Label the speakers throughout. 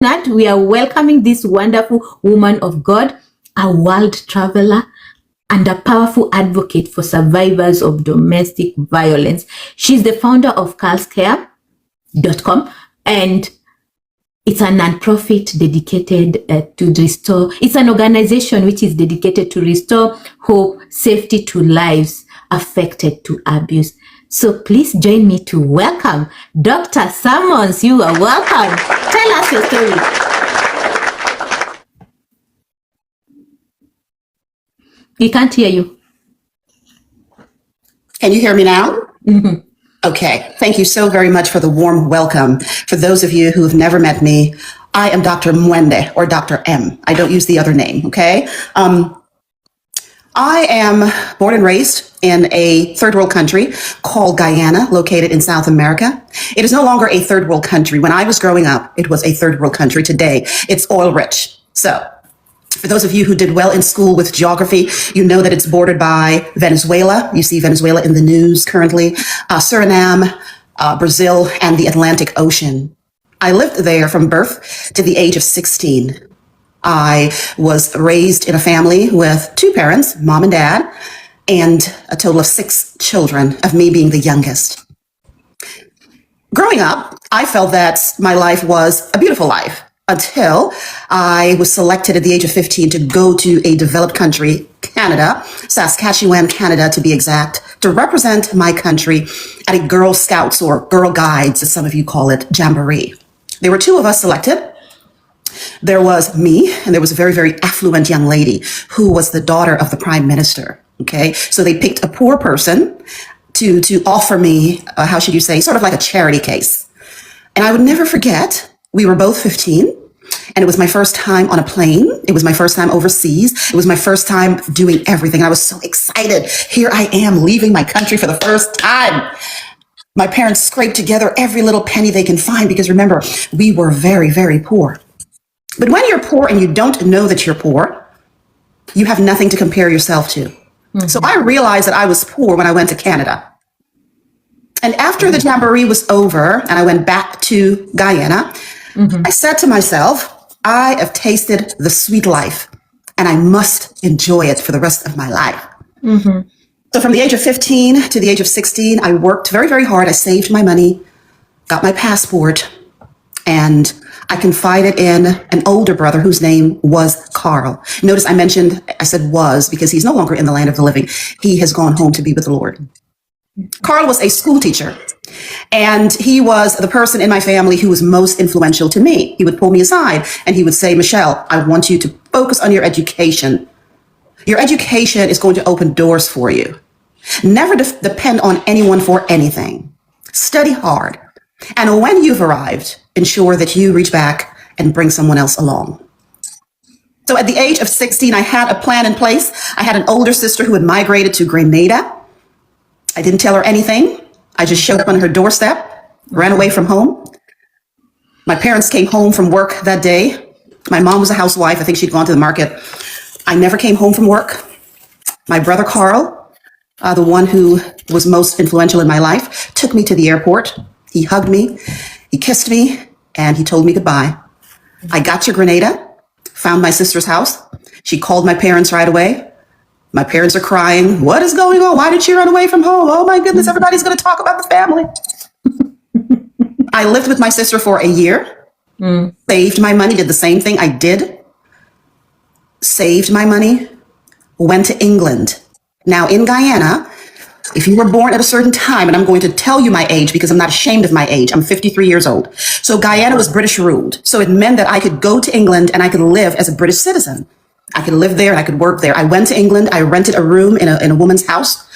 Speaker 1: That we are welcoming this wonderful woman of God, a world traveler, and a powerful advocate for survivors of domestic violence. She's the founder of calscare.com, and it's a non-profit dedicated to restore. It's an organization which is dedicated to restore hope, safety to lives affected to abuse. So please join me to welcome Dr. Sammons. You are welcome. Tell us your story. We can't hear you.
Speaker 2: Can you hear me now? Mm-hmm. Okay. Thank you so very much for the warm welcome. For those of you who have never met me, I am Dr. Mwende, or Dr. M. I don't use the other name, okay? I am born and raised in a third world country called Guyana, located in South America. It is no longer a third world country. When I was growing up, it was a third world country. Today, it's oil rich. So for those of you who did well in school with geography, you know that it's bordered by Venezuela. You see Venezuela in the news currently, Suriname, Brazil, and the Atlantic Ocean. I lived there from birth to the age of 16. I was raised in a family with two parents, mom and dad, and a total of 6 children, of me being the youngest. Growing up, I felt that my life was a beautiful life until I was selected at the age of 15 to go to a developed country, Canada, Saskatchewan, Canada to be exact, to represent my country at a Girl Scouts or Girl Guides, as some of you call it, jamboree. There were 2 of us selected. There was me, and there was a very, very affluent young lady who was the daughter of the prime minister. Okay, so they picked a poor person to offer me, how should you say, sort of like a charity case. And I would never forget, we were both 15, and it was my first time on a plane. It was my first time overseas. It was my first time doing everything. I was so excited. Here I am leaving my country for the first time. My parents scraped together every little penny they can find because remember, we were very, very poor. But when you're poor and you don't know that you're poor, you have nothing to compare yourself to. Mm-hmm. So I realized that I was poor when I went to Canada. And after the jamboree was over and I went back to Guyana, I said to myself, I have tasted the sweet life and I must enjoy it for the rest of my life. Mm-hmm. So from the age of 15 to the age of 16, I worked very, very hard. I saved my money, got my passport, and I confided in an older brother whose name was Carl. Notice I said was because he's no longer in the land of the living. He has gone home to be with the Lord. Carl was a school teacher, and he was the person in my family who was most influential to me. He would pull me aside and he would say, Michelle, I want you to focus on your education. Your education is going to open doors for you. Never depend on anyone for anything. Study hard. And when you've arrived, ensure that you reach back and bring someone else along. So at the age of 16, I had a plan in place. I had an older sister who had migrated to Grenada. I didn't tell her anything. I just showed up on her doorstep, ran away from home. My parents came home from work that day. My mom was a housewife. I think she'd gone to the market. I never came home from work. My brother Carl, the one who was most influential in my life, took me to the airport. He hugged me, he kissed me, and he told me goodbye. I got to Grenada, found my sister's house. She called my parents right away. My parents are crying. What is going on? Why did she run away from home? Oh my goodness, everybody's going to talk about the family. I lived with my sister for a year, saved my money, did the same thing I did. Saved my money, went to England. Now in Guyana, if you were born at a certain time, and I'm going to tell you my age because I'm not ashamed of my age, I'm 53 years old. So Guyana was British ruled. So it meant that I could go to England and I could live as a British citizen. I could live there and I could work there. I went to England. I rented a room in a woman's house.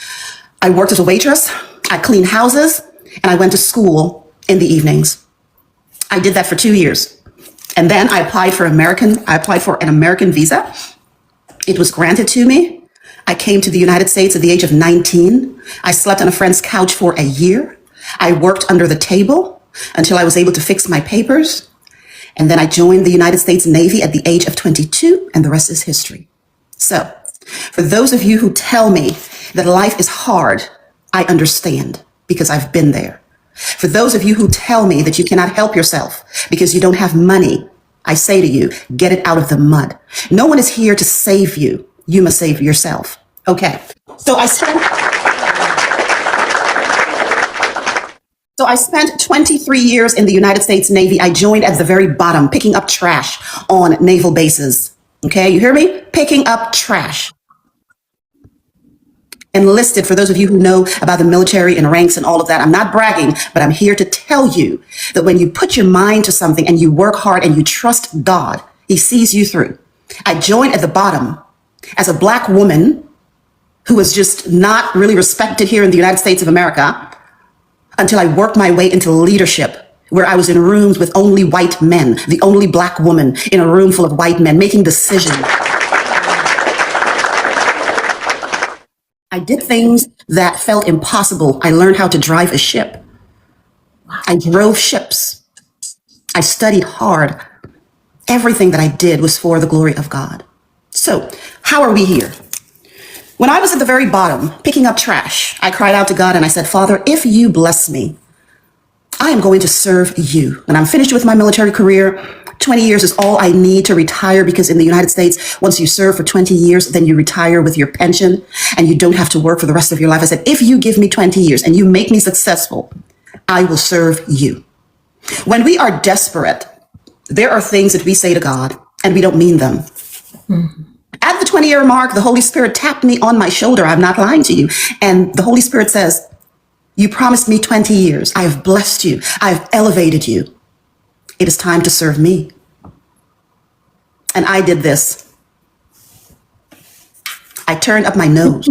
Speaker 2: I worked as a waitress. I cleaned houses and I went to school in the evenings. I did that for 2 years. And then I applied for an American visa. It was granted to me. I came to the United States at the age of 19. I slept on a friend's couch for a year. I worked under the table until I was able to fix my papers. And then I joined the United States Navy at the age of 22, and the rest is history. So, for those of you who tell me that life is hard, I understand because I've been there. For those of you who tell me that you cannot help yourself because you don't have money, I say to you, get it out of the mud. No one is here to save you. You must save yourself. Okay. So I spent 23 years in the United States Navy. I joined at the very bottom, picking up trash on naval bases. Okay, you hear me? Picking up trash. Enlisted, for those of you who know about the military and ranks and all of that, I'm not bragging, but I'm here to tell you that when you put your mind to something and you work hard and you trust God, He sees you through. I joined at the bottom as a Black woman who was just not really respected here in the United States of America until I worked my way into leadership, where I was in rooms with only white men, the only Black woman in a room full of white men making decisions. I did things that felt impossible. I learned how to drive a ship. I drove ships. I studied hard. Everything that I did was for the glory of God. So, how are we here? When I was at the very bottom, picking up trash, I cried out to God and I said, Father, if you bless me, I am going to serve you. When I'm finished with my military career, 20 years is all I need to retire, because in the United States, once you serve for 20 years, then you retire with your pension and you don't have to work for the rest of your life. I said, if you give me 20 years and you make me successful, I will serve you. When we are desperate, there are things that we say to God and we don't mean them. Mm-hmm. At the 20-year mark, the Holy Spirit tapped me on my shoulder. I'm not lying to you. And the Holy Spirit says, you promised me 20 years. I have blessed you. I have elevated you. It is time to serve me. And I did this. I turned up my nose.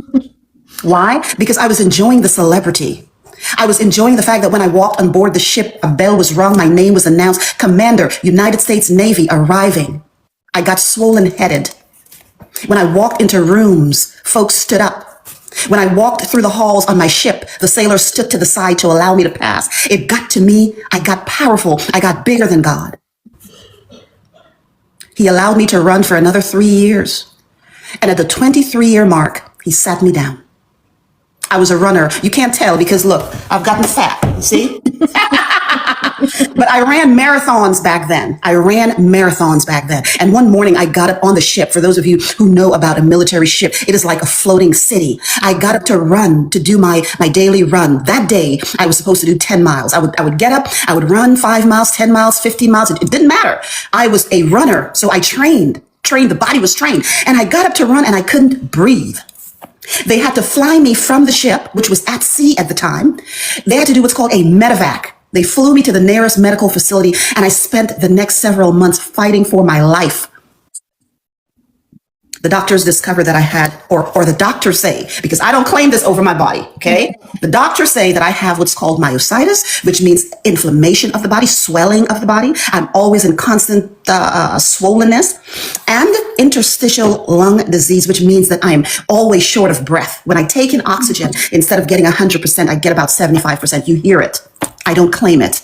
Speaker 2: Why? Because I was enjoying the celebrity. I was enjoying the fact that when I walked on board the ship, a bell was rung, my name was announced, Commander, United States Navy arriving. I got swollen-headed. When I walked into rooms, folks stood up. When I walked through the halls on my ship, the sailors stood to the side to allow me to pass. It got to me. I got powerful. I got bigger than God. He allowed me to run for another 3 years. And at the 23-year mark, He sat me down. I was a runner. You can't tell because look, I've gotten fat, see? But I ran marathons back then. And one morning I got up on the ship. For those of you who know about a military ship, it is like a floating city. I got up to run, to do my daily run. That day, I was supposed to do 10 miles. I would get up, I would run 5 miles, 10 miles, 15 miles. It didn't matter. I was a runner. So I trained. The body was trained. And I got up to run and I couldn't breathe. They had to fly me from the ship, which was at sea at the time. They had to do what's called a medevac. They flew me to the nearest medical facility, and I spent the next several months fighting for my life. The doctors discovered that I had, or the doctors say, because I don't claim this over my body, okay? The doctors say that I have what's called myositis, which means inflammation of the body, swelling of the body. I'm always in constant swollenness, and interstitial lung disease, which means that I'm always short of breath. When I take in oxygen, instead of getting 100%, I get about 75%. You hear it. I don't claim it.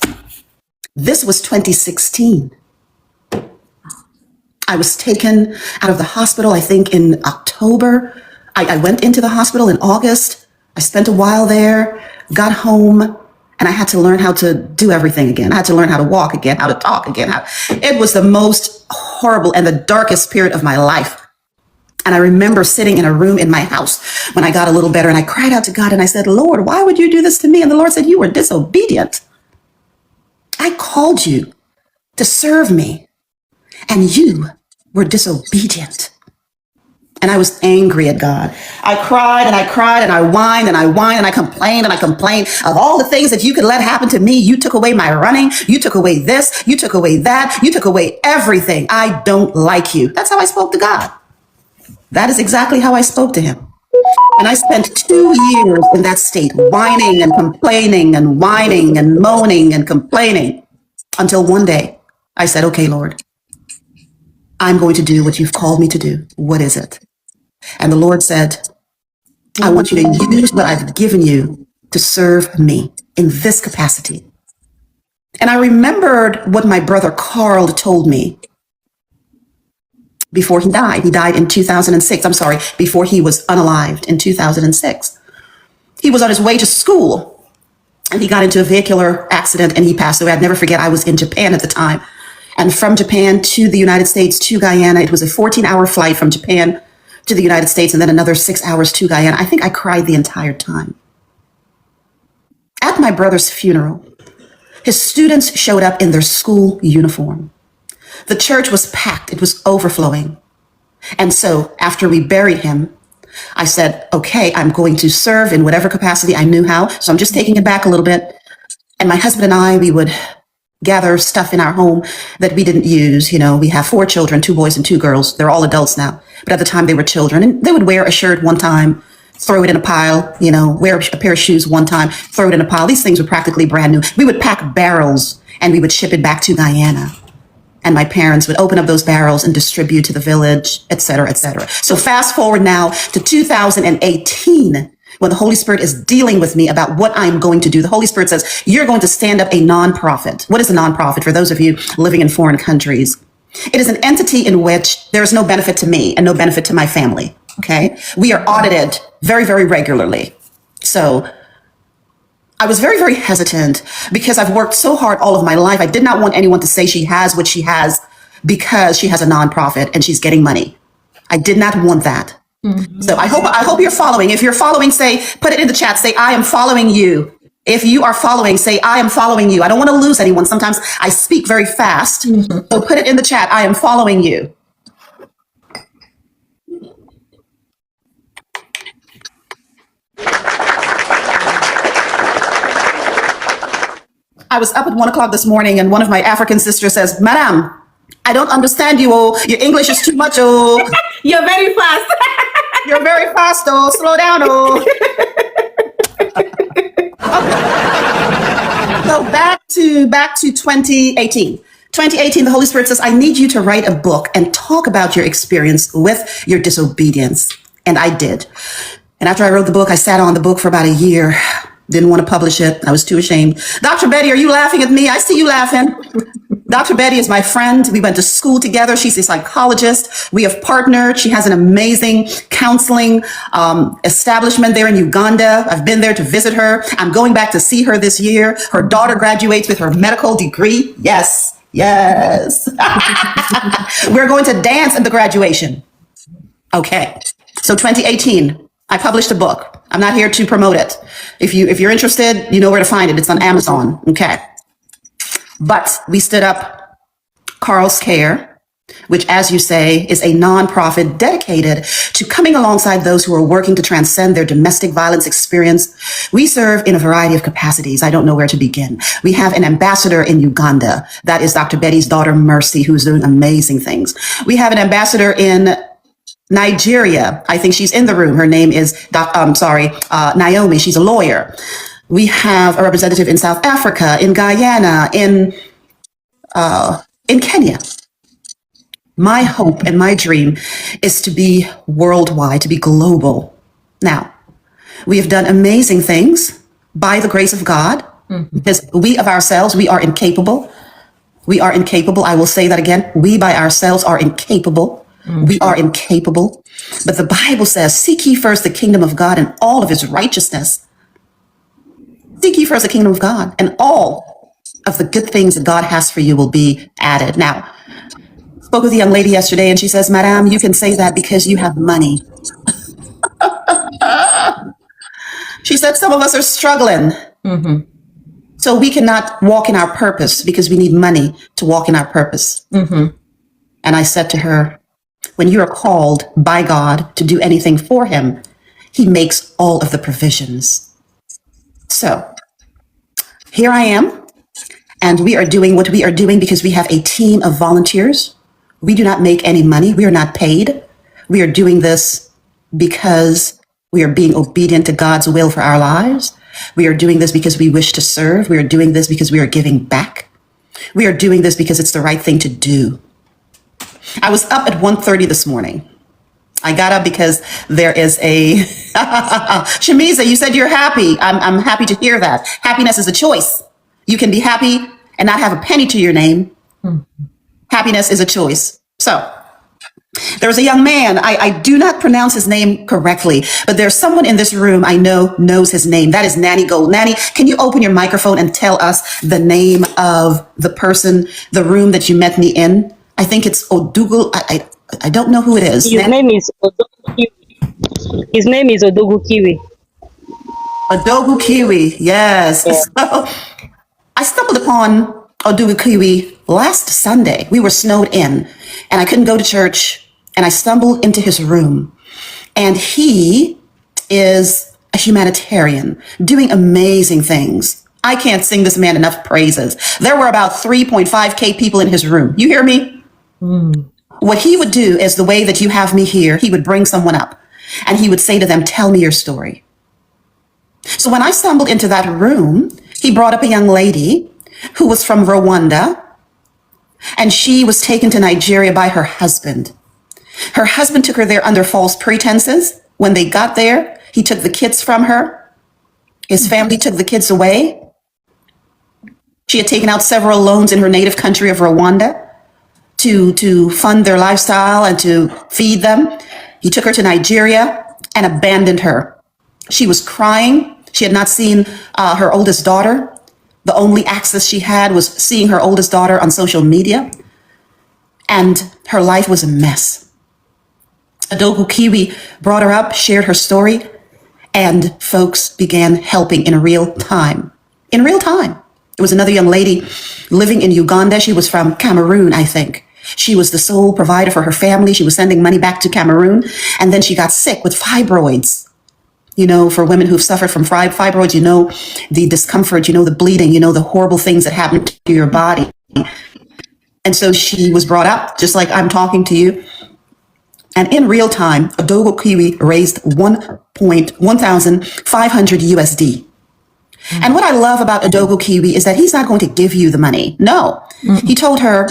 Speaker 2: This was 2016. I was taken out of the hospital, I think in October. I went into the hospital in August. I spent a while there, got home, and I had to learn how to do everything again. I had to learn how to walk again, how to talk again. It was the most horrible and the darkest period of my life. And I remember sitting in a room in my house when I got a little better, and I cried out to God and I said, Lord, why would you do this to me? And the Lord said, you were disobedient. I called you to serve me, and you were disobedient. And I was angry at God. I cried and I cried and I whined and I whined and I complained of all the things that you could let happen to me. You took away my running. You took away this. You took away that. You took away everything. I don't like you. That's how I spoke to God. That is exactly how I spoke to Him. And I spent 2 years in that state, whining and complaining and whining and moaning and complaining, until one day I said, okay, Lord, I'm going to do what you've called me to do. What is it? And the Lord said, I want you to use what I've given you to serve me in this capacity. And I remembered what my brother Carl told me before he died. He died in 2006. I'm sorry, before he was unalived in 2006. He was on his way to school and he got into a vehicular accident and he passed away. I'd never forget, I was in Japan at the time. And from Japan to the United States to Guyana, it was a 14-hour flight from Japan to the United States and then another 6 hours to Guyana. I think I cried the entire time. At my brother's funeral, his students showed up in their school uniform. The church was packed. It was overflowing. And so after we buried him, I said, okay, I'm going to serve in whatever capacity I knew how. So I'm just taking it back a little bit. And my husband and I, we would gather stuff in our home that we didn't use. You know, we have 4 children, 2 boys and 2 girls. They're all adults now. But at the time they were children, and they would wear a shirt one time, throw it in a pile, you know, wear a pair of shoes one time, throw it in a pile. These things were practically brand new. We would pack barrels and we would ship it back to Guyana. And my parents would open up those barrels and distribute to the village, et cetera, et cetera. So fast forward now to 2018, when the Holy Spirit is dealing with me about what I'm going to do. The Holy Spirit says, you're going to stand up a nonprofit. What is a nonprofit for those of you living in foreign countries? It is an entity in which there is no benefit to me and no benefit to my family. Okay. We are audited very, very regularly. So I was very, very hesitant because I've worked so hard all of my life. I did not want anyone to say she has what she has because she has a nonprofit and she's getting money. I did not want that. Mm-hmm. So I hope you're following. If you're following, say, put it in the chat, say, I am following you. If you are following, say, I am following you. I don't want to lose anyone. Sometimes I speak very fast. Mm-hmm. So put it in the chat. I am following you. I was up at 1 o'clock this morning and one of my African sisters says, Madam, I don't understand you. Oh, your English is too much. Oh,
Speaker 1: you're very fast.
Speaker 2: You're very fast. Oh, slow down. Oh. So back to 2018. 2018, the Holy Spirit says, I need you to write a book and talk about your experience with your disobedience. And I did. And after I wrote the book, I sat on the book for about a year. Didn't want to publish it. I was too ashamed. Dr. Betty, are you laughing at me? I see you laughing. Dr. Betty is my friend. We went to school together. She's a psychologist. We have partnered. She has an amazing counseling establishment there in Uganda. I've been there to visit her. I'm going back to see her this year. Her daughter graduates with her medical degree. Yes, yes. We're going to dance at the graduation. Okay. So 2018, I published a book. I'm not here to promote it. If you're interested, you know where to find it. It's on Amazon. Okay. But we stood up Carl's Care, which, as you say, is a nonprofit dedicated to coming alongside those who are working to transcend their domestic violence experience. We serve in a variety of capacities. I don't know where to begin. We have an ambassador in Uganda. That is Dr. Betty's daughter, Mercy, who is doing amazing things. We have an ambassador in Nigeria. I think she's in the room. Her name is Naomi. She's a lawyer. We have a representative in South Africa, in Guyana, in Kenya. My hope and my dream is to be worldwide, to be global. Now, we have done amazing things by the grace of God, because we of ourselves, we are incapable. We are incapable. I will say that again. We by ourselves are incapable. We are incapable. But the Bible says, seek ye first the kingdom of God and all of his righteousness. Seek ye first the kingdom of God, and all of the good things that God has for you will be added. Now, I spoke with a young lady yesterday and she says, Madame, you can say that because you have money. She said, some of us are struggling. So we cannot walk in our purpose because we need money to walk in our purpose. And I said to her, when you are called by God to do anything for him, he makes all of the provisions. So here I am, and we are doing what we are doing because we have a team of volunteers. We do not make any money. We are not paid. We are doing this because we are being obedient to God's will for our lives. We are doing this because we wish to serve. We are doing this because we are giving back. We are doing this because it's the right thing to do. I was up at 1:30 this morning. I got up because there is a Shamiza, you said you're happy. I'm happy to hear that. Happiness is a choice. You can be happy and not have a penny to your name. Happiness is a choice. So There's a young man. I do not pronounce his name correctly, but there's someone in this room I know knows his name. That is Nanny Gold. Nanny, can you open your microphone and tell us the name of the person, the room that you met me in? I think it's Odugu. I don't know who it is.
Speaker 3: His name is Odogu Kiwi. His name is Odogu Kiwi.
Speaker 2: Odogu Kiwi. Yes.
Speaker 3: Yeah.
Speaker 2: So I stumbled upon Odogu Kiwi last Sunday. We were snowed in and I couldn't go to church. And I stumbled into his room, and he is a humanitarian doing amazing things. I can't sing this man enough praises. There were about 3.5K people in his room. You hear me? What he would do is the way that you have me here. He would bring someone up and he would say to them, tell me your story. So when I stumbled into that room, he brought up a young lady who was from Rwanda, and she was taken to Nigeria by her husband. Her husband took her there under false pretenses. When they got there, he took the kids from her. His family took the kids away. She had taken out several loans in her native country of Rwanda to fund their lifestyle and to feed them. He took her to Nigeria and abandoned her. She was crying. She had not seen her oldest daughter. The only access she had was seeing her oldest daughter on social media. And her life was a mess. Odogu Kiwi brought her up, shared her story, and folks began helping in real time. In real time. There was another young lady living in Uganda. She was from Cameroon, I think. She was the sole provider for her family. She was sending money back to Cameroon. And then she got sick with fibroids. You know, for women who've suffered from fibroids, you know, the discomfort, you know, the bleeding, you know, the horrible things that happen to your body. And so she was brought up just like I'm talking to you. And in real time, Odogu Kiwi raised 1,500 USD. And what I love about Odogu Kiwi is that he's not going to give you the money. No. He told her,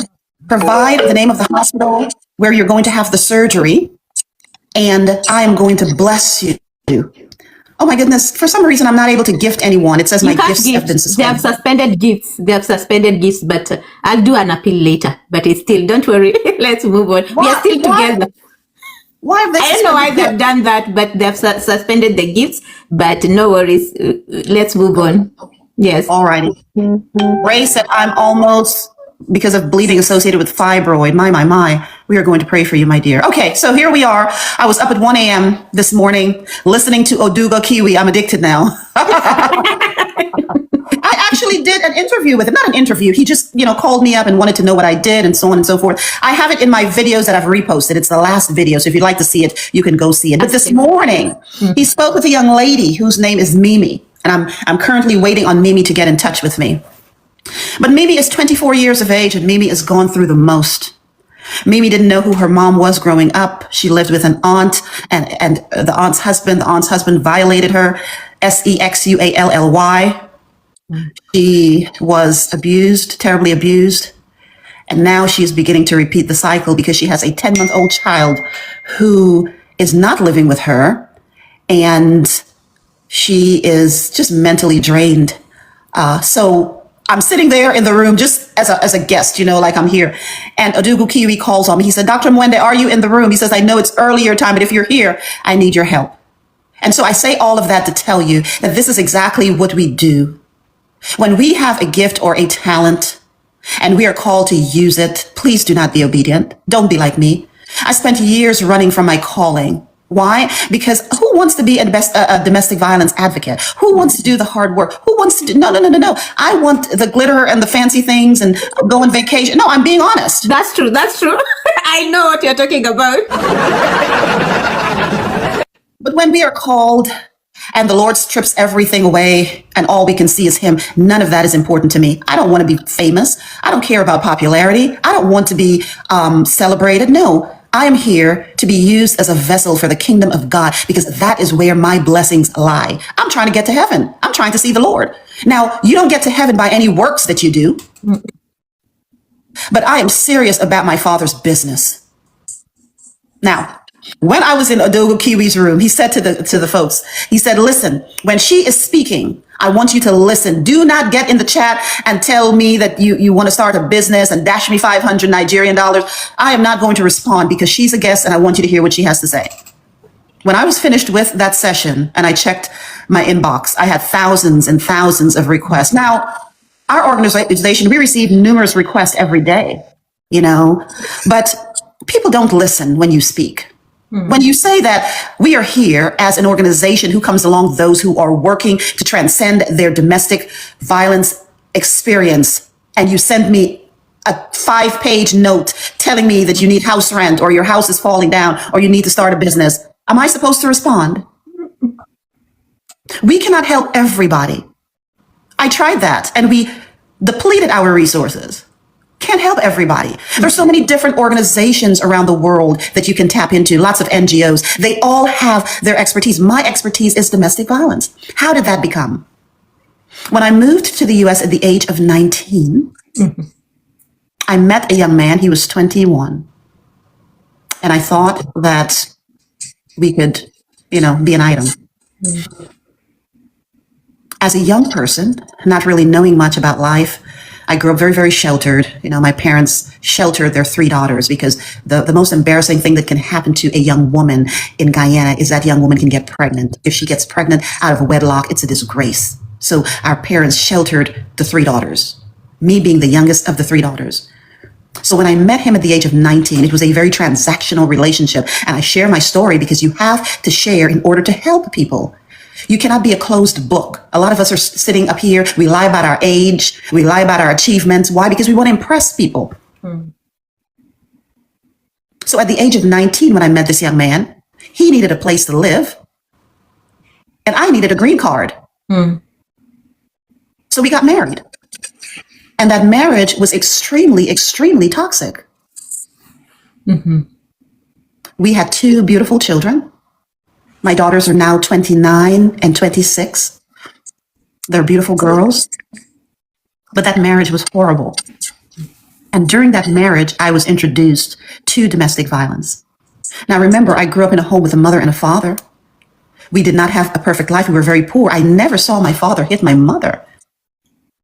Speaker 2: provide the name of the hospital where you're going to have the surgery, and I am going to bless you. Oh my goodness. For some reason, I'm not able to gift anyone. It says my gifts have been suspended.
Speaker 1: They have suspended gifts. They have suspended gifts, but I'll do an appeal later. But it's still, don't worry. Let's move on. We are still together.
Speaker 2: Why have they
Speaker 1: I don't know why they've done that, but they've suspended the gifts. But no worries. Let's move on. Yes.
Speaker 2: All righty. Ray said, I'm almost, because of bleeding associated with fibroid. My. We are going to pray for you, my dear. Okay, so here we are. I was up at 1 a.m. this morning listening to Odogu Kiwi. I'm addicted now. I actually did an interview with him. Not an interview. He just, called me up and wanted to know what I did and so on and so forth. I have it in my videos that I've reposted. It's the last video. So if you'd like to see it, you can go see it. But this morning, he spoke with a young lady whose name is Mimi. And I'm currently waiting on Mimi to get in touch with me. But Mimi is 24 years of age and Mimi has gone through the most. Mimi didn't know who her mom was growing up. She lived with an aunt and the aunt's husband. The aunt's husband violated her, sexually. She was abused, terribly abused. And now she is beginning to repeat the cycle because she has a 10-month-old child who is not living with her. And she is just mentally drained. So I'm sitting there in the room just as a guest, like I'm here. And Odogu Kiwi calls on me. He said, Dr. Mwende, are you in the room? He says, I know it's early your time, but if you're here, I need your help. And so I say all of that to tell you that this is exactly what we do. When we have a gift or a talent and we are called to use it, please do not be obedient. Don't be like me. I spent years running from my calling. Why? Because who wants to be a domestic violence advocate? Who wants to do the hard work? Who wants to do, no. I want the glitter and the fancy things and go on vacation. No, I'm being honest.
Speaker 1: That's true. I know what you're talking about.
Speaker 2: But when we are called and the Lord strips everything away and all we can see is him, none of that is important to me. I don't want to be famous. I don't care about popularity. I don't want to be celebrated. No. I am here to be used as a vessel for the kingdom of God because that is where my blessings lie. I'm trying to get to heaven. I'm trying to see the Lord. Now, you don't get to heaven by any works that you do, but I am serious about my Father's business. Now, When I was in Odogo Kiwi's room, he said to the folks, he said, listen, when she is speaking, I want you to listen. Do not get in the chat and tell me that you want to start a business and dash me 500 Nigerian dollars. I am not going to respond because she's a guest and I want you to hear what she has to say. When I was finished with that session and I checked my inbox, I had thousands and thousands of requests. Now, our organization, we receive numerous requests every day, but people don't listen when you speak. When you say that we are here as an organization who comes along those who are working to transcend their domestic violence experience, and you send me a 5-page note telling me that you need house rent or your house is falling down or you need to start a business, am I supposed to respond? We cannot help everybody. I tried that and we depleted our resources. Can't help everybody. There's so many different organizations around the world that you can tap into, lots of NGOs. They all have their expertise. My expertise is domestic violence. How did that become? When I moved to the US at the age of 19, I met a young man. He was 21. And I thought that we could, be an item. As a young person, not really knowing much about life, I grew up very, very sheltered. My parents sheltered their 3 daughters because the most embarrassing thing that can happen to a young woman in Guyana is that young woman can get pregnant. If she gets pregnant out of wedlock, it's a disgrace. So our parents sheltered the 3 daughters, me being the youngest of the 3 daughters. So when I met him at the age of 19, it was a very transactional relationship. And I share my story because you have to share in order to help people. You cannot be a closed book. A lot of us are sitting up here. We lie about our age. We lie about our achievements. Why? Because we want to impress people. So at the age of 19, when I met this young man, he needed a place to live and I needed a green card. So we got married. And that marriage was extremely, extremely toxic. We had 2 beautiful children. My daughters are now 29 and 26. They're beautiful girls. But that marriage was horrible. And during that marriage, I was introduced to domestic violence. Now, remember, I grew up in a home with a mother and a father. We did not have a perfect life. We were very poor. I never saw my father hit my mother.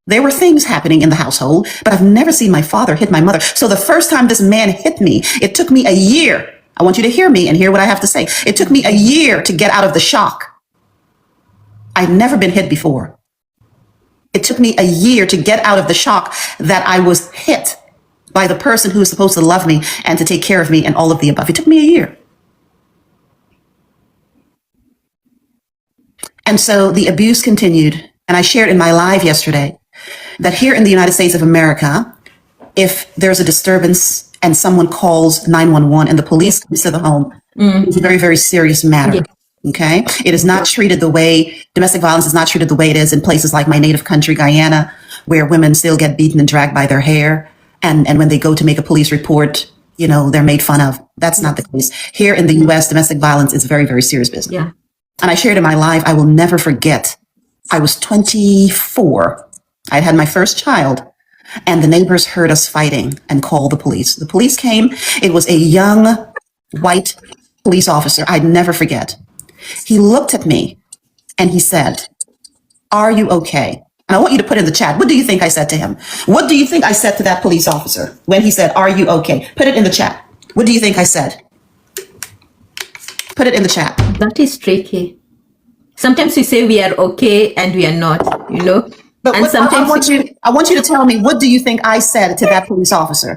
Speaker 2: There were things happening in the household, but I've never seen my father hit my mother. So the first time this man hit me, it took me a year. I want you to hear me and hear what I have to say. It took me a year to get out of the shock. I'd never been hit before. It took me a year to get out of the shock that I was hit by the person who was supposed to love me and to take care of me and all of the above. It took me a year. And so the abuse continued. And I shared in my live yesterday that here in the United States of America, if there's a disturbance and someone calls 911 and the police comes to the home, it's a very, very serious matter. Okay. It is not treated the way domestic violence is not treated the way it is in places like my native country, Guyana, where women still get beaten and dragged by their hair. And when they go to make a police report, they're made fun of. That's not the case. Here in the US, domestic violence is very, very serious business.
Speaker 1: Yeah.
Speaker 2: And I shared in my live, I will never forget. I was 24. I'd had my first child. And the neighbors heard us fighting and called the police. The police came. It was a young white police officer. I'd never forget. He looked at me and he said, "Are you okay?" And I want you to put in the chat, what do you think I said to him? What do you think I said to that police officer when he said, "Are you okay?" Put it in the chat. What do you think I said? Put it in the chat.
Speaker 1: That is tricky. Sometimes we say we are okay and we are not,
Speaker 2: But
Speaker 1: and sometimes
Speaker 2: I want you to tell me, what do you think I said to that police officer?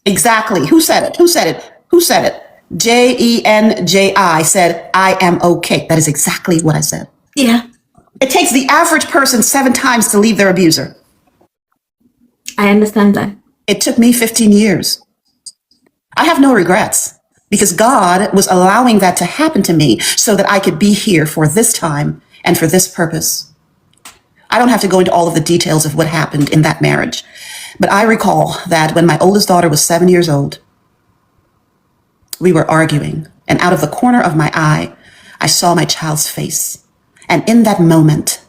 Speaker 2: Exactly. Who said it? Who said it? Who said it? JENJI said, "I am okay." That is exactly what I said.
Speaker 1: Yeah,
Speaker 2: It takes the average person 7 times to leave their abuser.
Speaker 1: I understand that.
Speaker 2: It took me 15 years. I have no regrets because God was allowing that to happen to me so that I could be here for this time and for this purpose. I don't have to go into all of the details of what happened in that marriage, but I recall that when my oldest daughter was 7 years old, we were arguing, and out of the corner of my eye, I saw my child's face. And in that moment,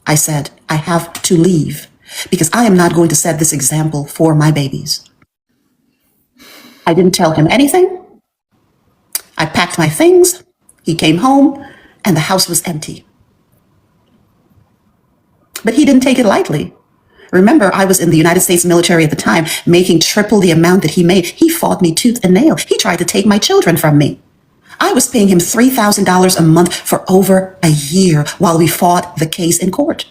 Speaker 2: I said, I have to leave because I am not going to set this example for my babies. I didn't tell him anything. I packed packed my things. He came home and the house was empty. But he didn't take it lightly. Remember, I was in the United States military at the time, making triple the amount that he made. He fought me tooth and nail. He tried to take my children from me. I was paying him $3,000 a month for over a year while we fought the case in court.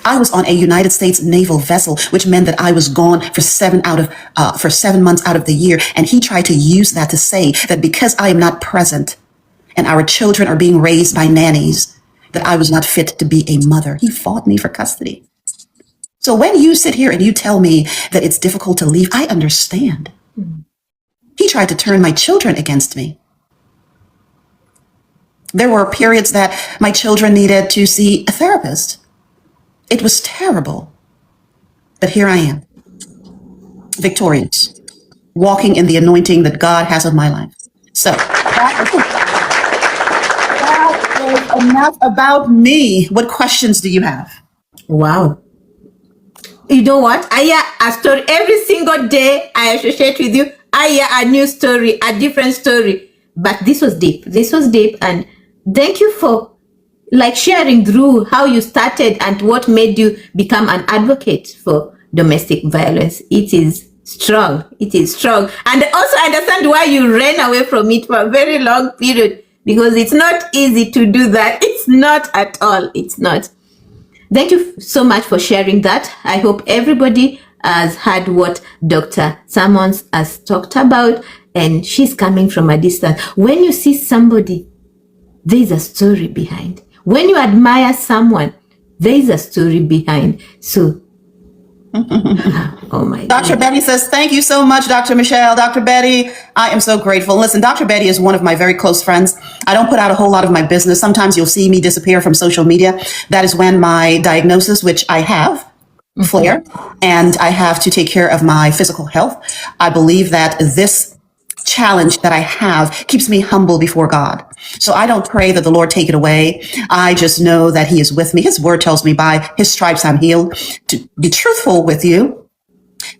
Speaker 2: I was on a United States naval vessel, which meant that I was gone for 7 months out of the year. And he tried to use that to say that because I am not present and our children are being raised by nannies, that I was not fit to be a mother. He fought me for custody. So when you sit here and you tell me that it's difficult to leave, I understand. He tried to turn my children against me. There were periods that my children needed to see a therapist. It was terrible. But here I am, victorious, walking in the anointing that God has on my life. So that is enough about me. What questions do you have?
Speaker 1: Wow. You know what? I hear a story every single day. I associate with you. I hear a new story, a different story. But this was deep. This was deep. And thank you for sharing through how you started and what made you become an advocate for domestic violence. It is strong. It is strong. And also understand why you ran away from it for a very long period, because it's not easy to do that. It's not at all. It's not. Thank you so much for sharing that. I hope everybody has heard what Dr. Sammons has talked about, and she's coming from a distance. When you see somebody, there's a story behind. When you admire someone, there's a story behind. So, oh my God.
Speaker 2: Dr. Betty says, thank you so much, Dr. Michelle. Dr. Betty, I am so grateful. Listen, Dr. Betty is one of my very close friends. I don't put out a whole lot of my business. Sometimes you'll see me disappear from social media. That is when my diagnosis, which I have, flare, and I have to take care of my physical health. I believe that this challenge that I have keeps me humble before God. So I don't pray that the Lord take it away. I just know that he is with me. His word tells me by his stripes I'm healed. To be truthful with you,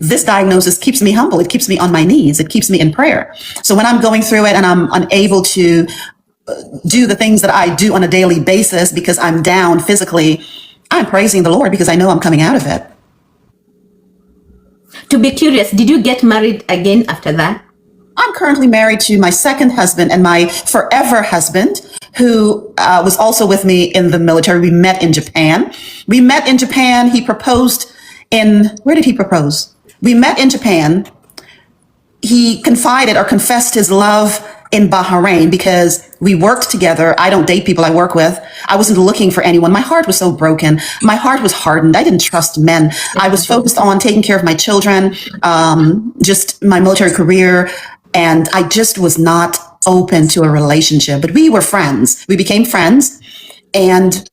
Speaker 2: this diagnosis keeps me humble. It keeps me on my knees. It keeps me in prayer. So when I'm going through it and I'm unable to do the things that I do on a daily basis because I'm down physically, I'm praising the Lord because I know I'm coming out of it.
Speaker 1: To be curious, did you get married again after that?
Speaker 2: I'm currently married to my second husband and my forever husband, who was also with me in the military. We met in Japan. He proposed where did he propose? We met in Japan. He confided or confessed his love in Bahrain because we worked together. I don't date people I work with. I wasn't looking for anyone. My heart was so broken. My heart was hardened. I didn't trust men. I was focused on taking care of my children, just my military career. And I just was not open to a relationship, but we were friends. We became friends. And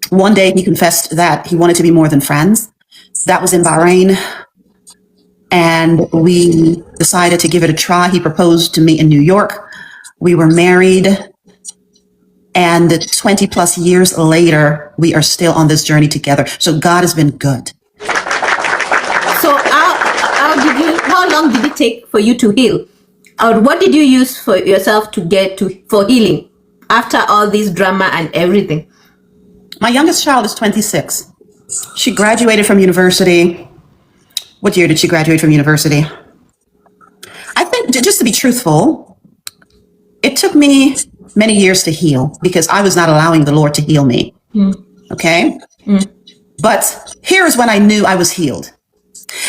Speaker 2: one day he confessed that he wanted to be more than friends. That was in Bahrain. And we decided to give it a try. He proposed to me in New York. We were married. And 20 plus years later, we are still on this journey together. So God has been good.
Speaker 1: So how long did it take for you to heal? Or what did you use for yourself for healing after all this drama and everything?
Speaker 2: My youngest child is 26. She graduated from university. What year did she graduate from university? I think, just to be truthful, it took me many years to heal because I was not allowing the Lord to heal me. Okay? But here is when I knew I was healed.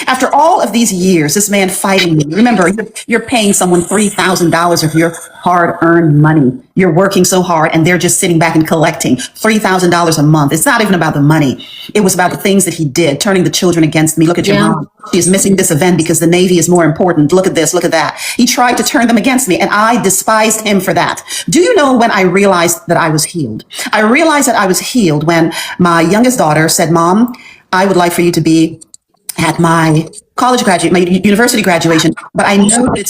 Speaker 2: After all of these years, this man fighting me, remember, you're paying someone $3,000 of your hard-earned money. You're working so hard and they're just sitting back and collecting $3,000 a month. It's not even about the money. It was about the things that he did, turning the children against me. Look at your mom. She's missing this event because the Navy is more important. Look at this, look at that. He tried to turn them against me and I despised him for that. Do you know when I realized that I was healed? I realized that I was healed when my youngest daughter said, Mom, I would like for you to be at my my university graduation, but I know that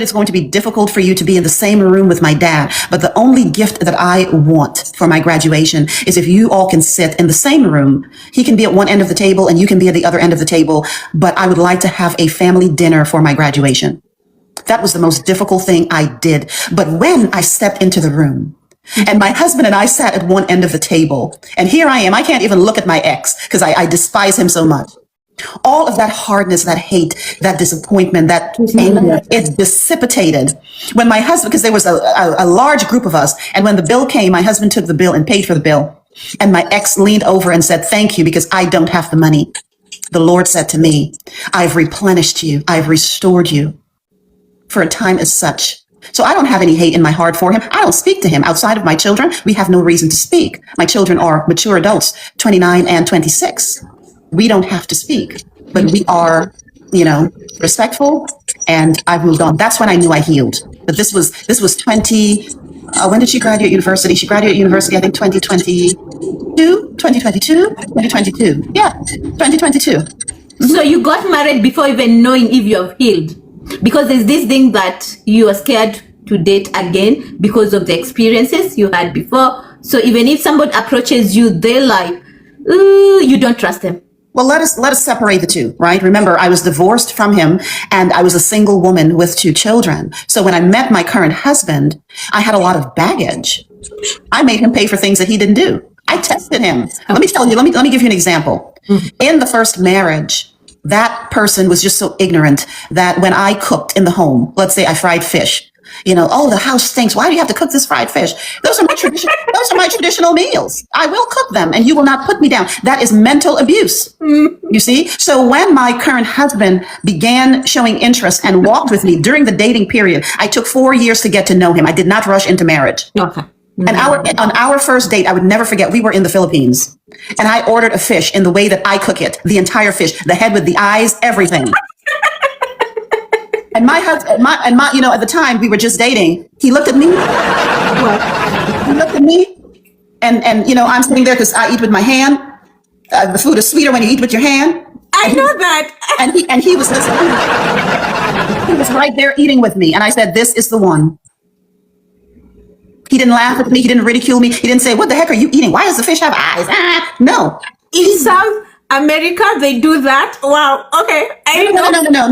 Speaker 2: it's going to be difficult for you to be in the same room with my dad. But the only gift that I want for my graduation is if you all can sit in the same room. He can be at one end of the table and you can be at the other end of the table. But I would like to have a family dinner for my graduation. That was the most difficult thing I did. But when I stepped into the room, and my husband and I sat at one end of the table, and here I am. I can't even look at my ex because I despise him so much. All of that hardness, that hate, that disappointment, that anger, it dissipated when my husband, because there was a large group of us, and when the bill came, my husband took the bill and paid for the bill. And my ex leaned over and said, "Thank you, because I don't have the money." The Lord said to me, "I've replenished you. I've restored you for a time as such." So I don't have any hate in my heart for him. I don't speak to him. Outside of my children, we have no reason to speak. My children are mature adults, 29 and 26. We don't have to speak, but we are, respectful, and I've moved on. That's when I knew I healed. But this was when did she graduate university? She graduated university, I think 2022. Yeah, 2022.
Speaker 1: So you got married before even knowing if you have healed, because there's this thing that you are scared to date again because of the experiences you had before. So even if somebody approaches you, they're like, ooh, you don't trust them.
Speaker 2: Well, let us separate the two, right? Remember, I was divorced from him and I was a single woman with 2 children. So when I met my current husband, I had a lot of baggage. I made him pay for things that he didn't do. I tested him. Let me tell you, let me give you an example. In the first marriage, that person was just so ignorant that when I cooked in the home, let's say I fried fish, oh, the house stinks. Why do you have to cook this fried fish? Those are my traditional meals. I will cook them and you will not put me down. That is mental abuse. You see? So when my current husband began showing interest and walked with me during the dating period, I took 4 years to get to know him. I did not rush into marriage.
Speaker 1: Okay.
Speaker 2: And on our first date, I would never forget, we were in the Philippines and I ordered a fish in the way that I cook it, the entire fish, the head with the eyes, everything. And my husband, at the time we were just dating, he looked at me. He looked at me, and I'm sitting there because I eat with my hand. The food is sweeter when you eat with your hand.
Speaker 1: I know that.
Speaker 2: And he was listening. He was right there eating with me, and I said, "This is the one." He didn't laugh at me. He didn't ridicule me. He didn't say, "What the heck are you eating? Why does the fish have eyes?" No.
Speaker 1: In South America, they do that. Wow. Okay.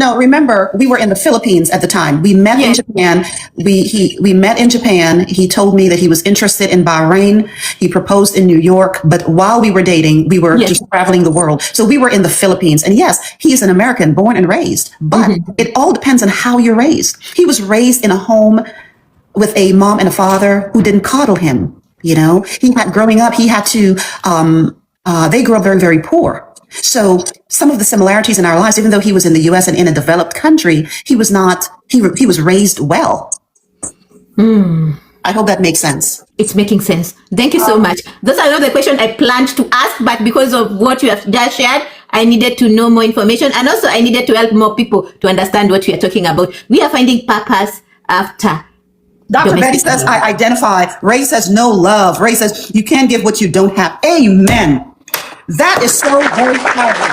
Speaker 2: No. Remember, we were in the Philippines at the time. We met in Japan. We met in Japan. He told me that he was interested in Bahrain. He proposed in New York. But while we were dating, we were just traveling the world. So we were in the Philippines. And yes, he's an American, born and raised. But it all depends on how you're raised. He was raised in a home with a mom and a father who didn't coddle him. Growing up, he had to, they grew up very, very poor. So some of the similarities in our lives, even though he was in the US and in a developed country, he was raised well. I hope that makes sense.
Speaker 1: It's making sense. Thank you so much. Those are not the questions I planned to ask, but because of what you have just shared, I needed to know more information. And also I needed to help more people to understand what we are talking about. We are finding purpose after.
Speaker 2: Dr. Betty says, I identify. Ray says, no love. Ray says, you can't give what you don't have. Amen. That is so very powerful.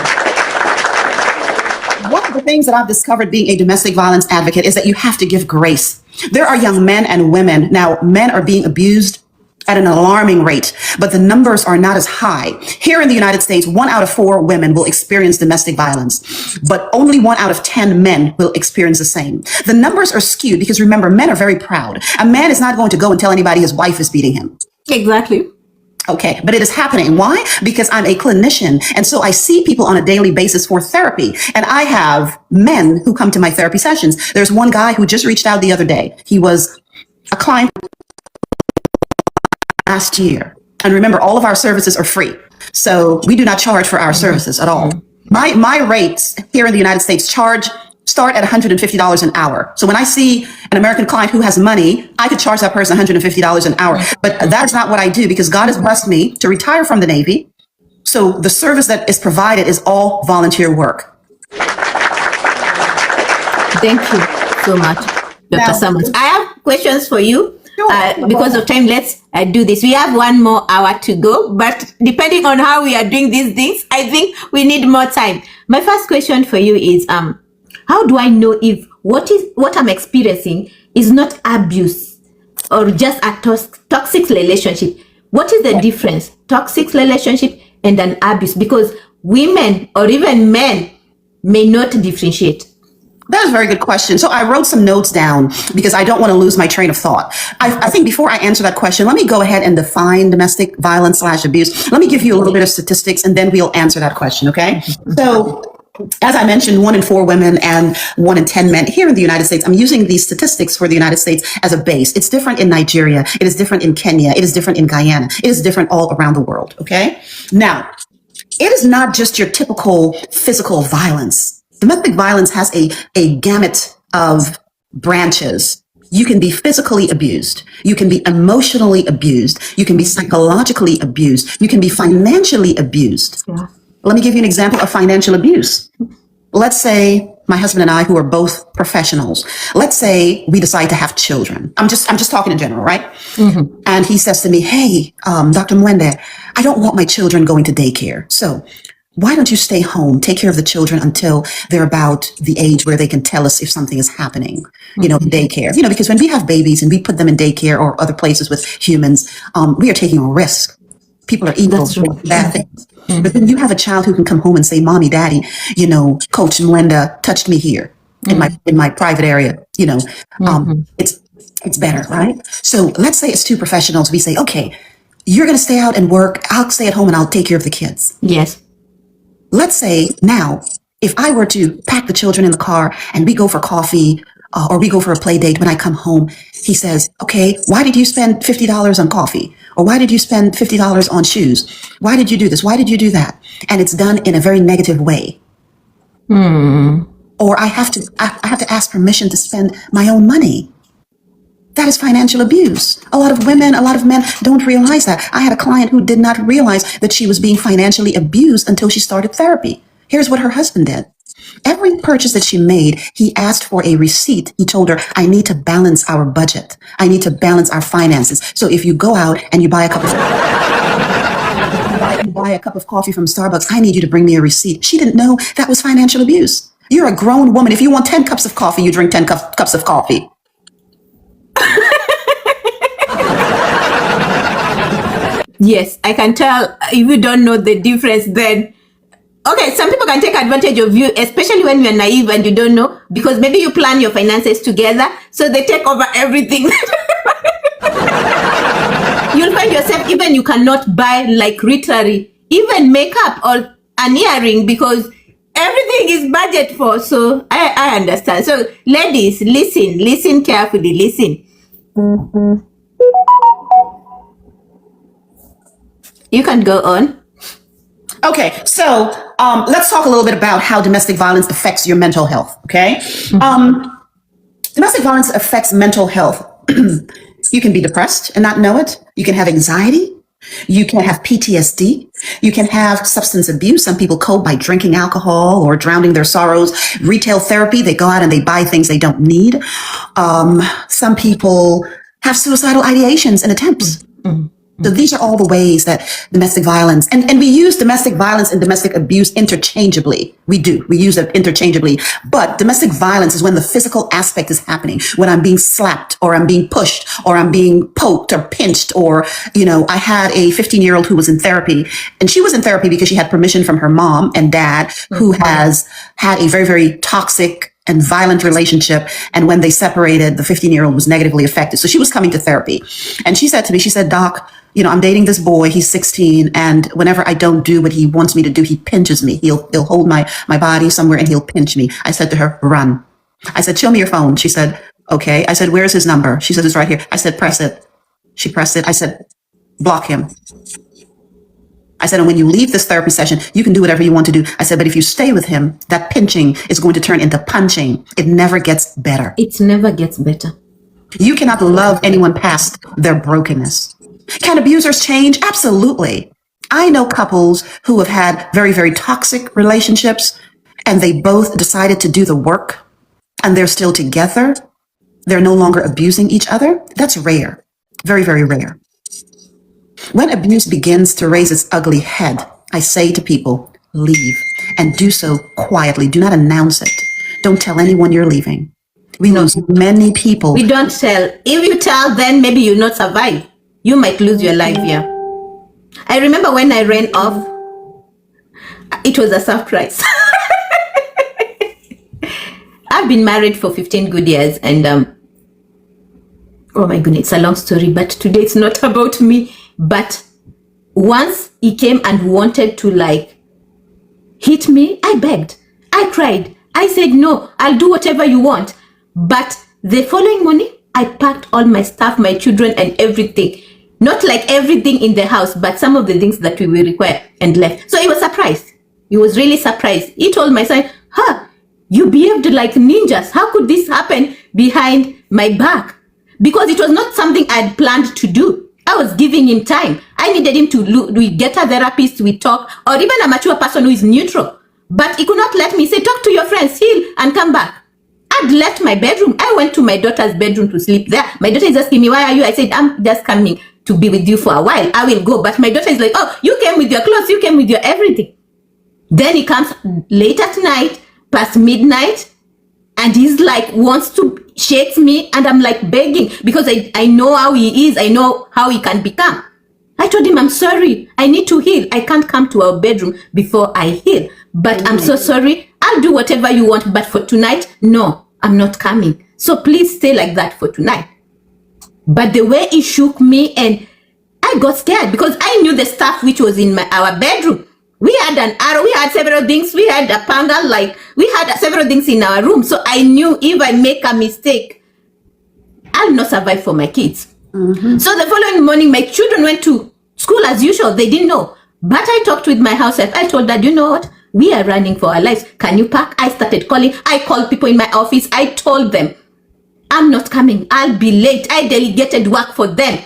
Speaker 2: One of the things that I've discovered being a domestic violence advocate is that you have to give grace. There are young men and women. Now, men are being abused at an alarming rate, but the numbers are not as high. Here in the United States, 1 out of 4 women will experience domestic violence, but only 1 out of 10 men will experience the same. The numbers are skewed because remember, men are very proud. A man is not going to go and tell anybody his wife is beating him.
Speaker 1: Exactly.
Speaker 2: Okay, but it is happening. Why? Because I'm a clinician. And so I see people on a daily basis for therapy. And I have men who come to my therapy sessions. There's one guy who just reached out the other day. He was a client last year. And remember, all of our services are free. So we do not charge for our services at all. My rates here in the United States start at $150 an hour. So when I see an American client who has money, I could charge that person $150 an hour. But that's not what I do because God has blessed me to retire from the Navy. So the service that is provided is all volunteer work.
Speaker 1: Thank you so much, Dr. Samuels. I have questions for you. Because of time, let's do this. We have 1 more hour to go, but depending on how we are doing these things, I think we need more time. My first question for you is, how do I know if what I'm experiencing is not abuse or just a toxic relationship? What is the difference? Toxic relationship and an abuse? Because women or even men may not differentiate.
Speaker 2: That is a very good question. So I wrote some notes down because I don't want to lose my train of thought. I think before I answer that question, let me go ahead and define domestic violence / abuse. Let me give you a little bit of statistics and then we'll answer that question, okay? So as I mentioned, 1 in 4 women and 1 in 10 men here in the United States. I'm using these statistics for the United States as a base. It's different in Nigeria. It is different in Kenya. It is different in Guyana. It is different all around the world, okay? Now, it is not just your typical physical violence. Domestic violence has a gamut of branches. You can be physically abused. You can be emotionally abused. You can be psychologically abused. You can be financially abused.
Speaker 1: Yeah.
Speaker 2: Let me give you an example of financial abuse. Let's say my husband and I, who are both professionals, let's say we decide to have children. I'm just talking in general, right? Mm-hmm. And he says to me, hey, Dr. Mwende, I don't want my children going to daycare. So why don't you stay home, take care of the children until they're about the age where they can tell us if something is happening, in daycare. Because when we have babies and we put them in daycare or other places with humans, we are taking a risk. People are evil, bad things. Mm-hmm. But then you have a child who can come home and say, Mommy, Daddy, Coach Mwende touched me here in my private area. It's better, right? So let's say it's 2 professionals. We say, okay, you're going to stay out and work. I'll stay at home and I'll take care of the kids.
Speaker 1: Yes.
Speaker 2: Let's say now, if I were to pack the children in the car and we go for coffee or we go for a play date, when I come home, he says, okay, why did you spend $50 on coffee? Or why did you spend $50 on shoes? Why did you do this? Why did you do that? And it's done in a very negative way. Or I have to ask permission to spend my own money. That is financial abuse. A lot of women, a lot of men don't realize that. I had a client who did not realize that she was being financially abused until she started therapy. Here's what her husband did. Every purchase that she made, he asked for a receipt. He told her, I need to balance our budget. I need to balance our finances. So if you go out and you buy a cup of coffee from Starbucks, I need you to bring me a receipt. She didn't know that was financial abuse. You're a grown woman. If you want 10 cups of coffee, you drink 10 cups of coffee.
Speaker 1: Yes, I can tell if you don't know the difference then. Okay, some people can take advantage of you, especially when you're naive and you don't know, because maybe you plan your finances together, so they take over everything. You'll find yourself, even you cannot buy like literally, even makeup or an earring because everything is budget for. So I understand. So ladies, listen carefully, listen. You can go on.
Speaker 2: Okay, so let's talk a little bit about how domestic violence affects your mental health, okay? Domestic violence affects mental health. You can be depressed and not know it. You can have anxiety. You can have PTSD. You can have substance abuse. Some people cope by drinking alcohol or drowning their sorrows. Retail therapy, they go out and they buy things they don't need. Some people have suicidal ideations and attempts. So these are all the ways that domestic violence, and we use domestic violence and domestic abuse interchangeably. We use it interchangeably. But domestic violence is when the physical aspect is happening, when I'm being slapped or I'm being pushed or I'm being poked or pinched or, I had a 15-year-old who was in therapy, and she was in therapy because she had permission from her mom and dad who has had a very, very toxic and violent relationship. And when they separated, the 15-year-old was negatively affected. So she was coming to therapy. And she said to me, Doc, I'm dating this boy, he's 16. And whenever I don't do what he wants me to do, he pinches me. He'll hold my body somewhere and he'll pinch me. I said to her, run. I said, show me your phone. She said, okay. I said, where's his number? She said, it's right here. I said, press it. She pressed it. I said, block him. I said, and when you leave this therapy session, you can do whatever you want to do. I said, but if you stay with him, that pinching is going to turn into punching. It never gets better.
Speaker 1: It never gets better.
Speaker 2: You cannot love anyone past their brokenness. Can abusers change? Absolutely. I know couples who have had very, very toxic relationships and they both decided to do the work and they're still together. They're no longer abusing each other. That's rare. Very, very rare. When abuse begins to raise its ugly head, I say to people, leave, and do so quietly. Do not announce it. Don't tell anyone you're leaving. We lose many people.
Speaker 1: We don't tell. If you tell, then maybe you'll not survive. You might lose your life here. I remember when I ran off, it was a surprise. I've been married for 15 good years, and oh my goodness, it's a long story, but today it's not about me. But once he came and wanted to like hit me, I begged, I cried, I said, no, I'll do whatever you want. But the following morning, I packed all my stuff, my children and everything. Not like everything in the house, but some of the things that we will require, and left. So he was surprised. He was really surprised. He told my son, you behaved like ninjas. How could this happen behind my back? Because it was not something I had planned to do. I was giving him time. I needed him to we get a therapist, we talk, or even a mature person who is neutral. But he could not let me say, talk to your friends, heal, and come back. I'd left my bedroom. I went to my daughter's bedroom to sleep there. My daughter is asking me, why are you? I said, I'm just coming to be with you for a while. I will go. But my daughter is like, oh, you came with your clothes, you came with your everything. Then he comes late at night, past midnight, and he's like, wants to shake me, and I'm like begging, because I know how he is, I know how he can become. I told him, I'm sorry, I need to heal. I can't come to our bedroom before I heal. But I'm so sorry, I'll do whatever you want, but for tonight, no, I'm not coming. So please stay like that for tonight. But the way he shook me, and I got scared, because I knew the stuff which was in our bedroom. We had an arrow, we had several things, we had a panga, like we had several things in our room. So I knew if I make a mistake, I'll not survive for my kids. Mm-hmm. So the following morning, my children went to school as usual. They didn't know. But I talked with my housewife. I told her, you know what? We are running for our lives. Can you pack? I started calling. I called people in my office. I told them, I'm not coming. I'll be late. I delegated work for them.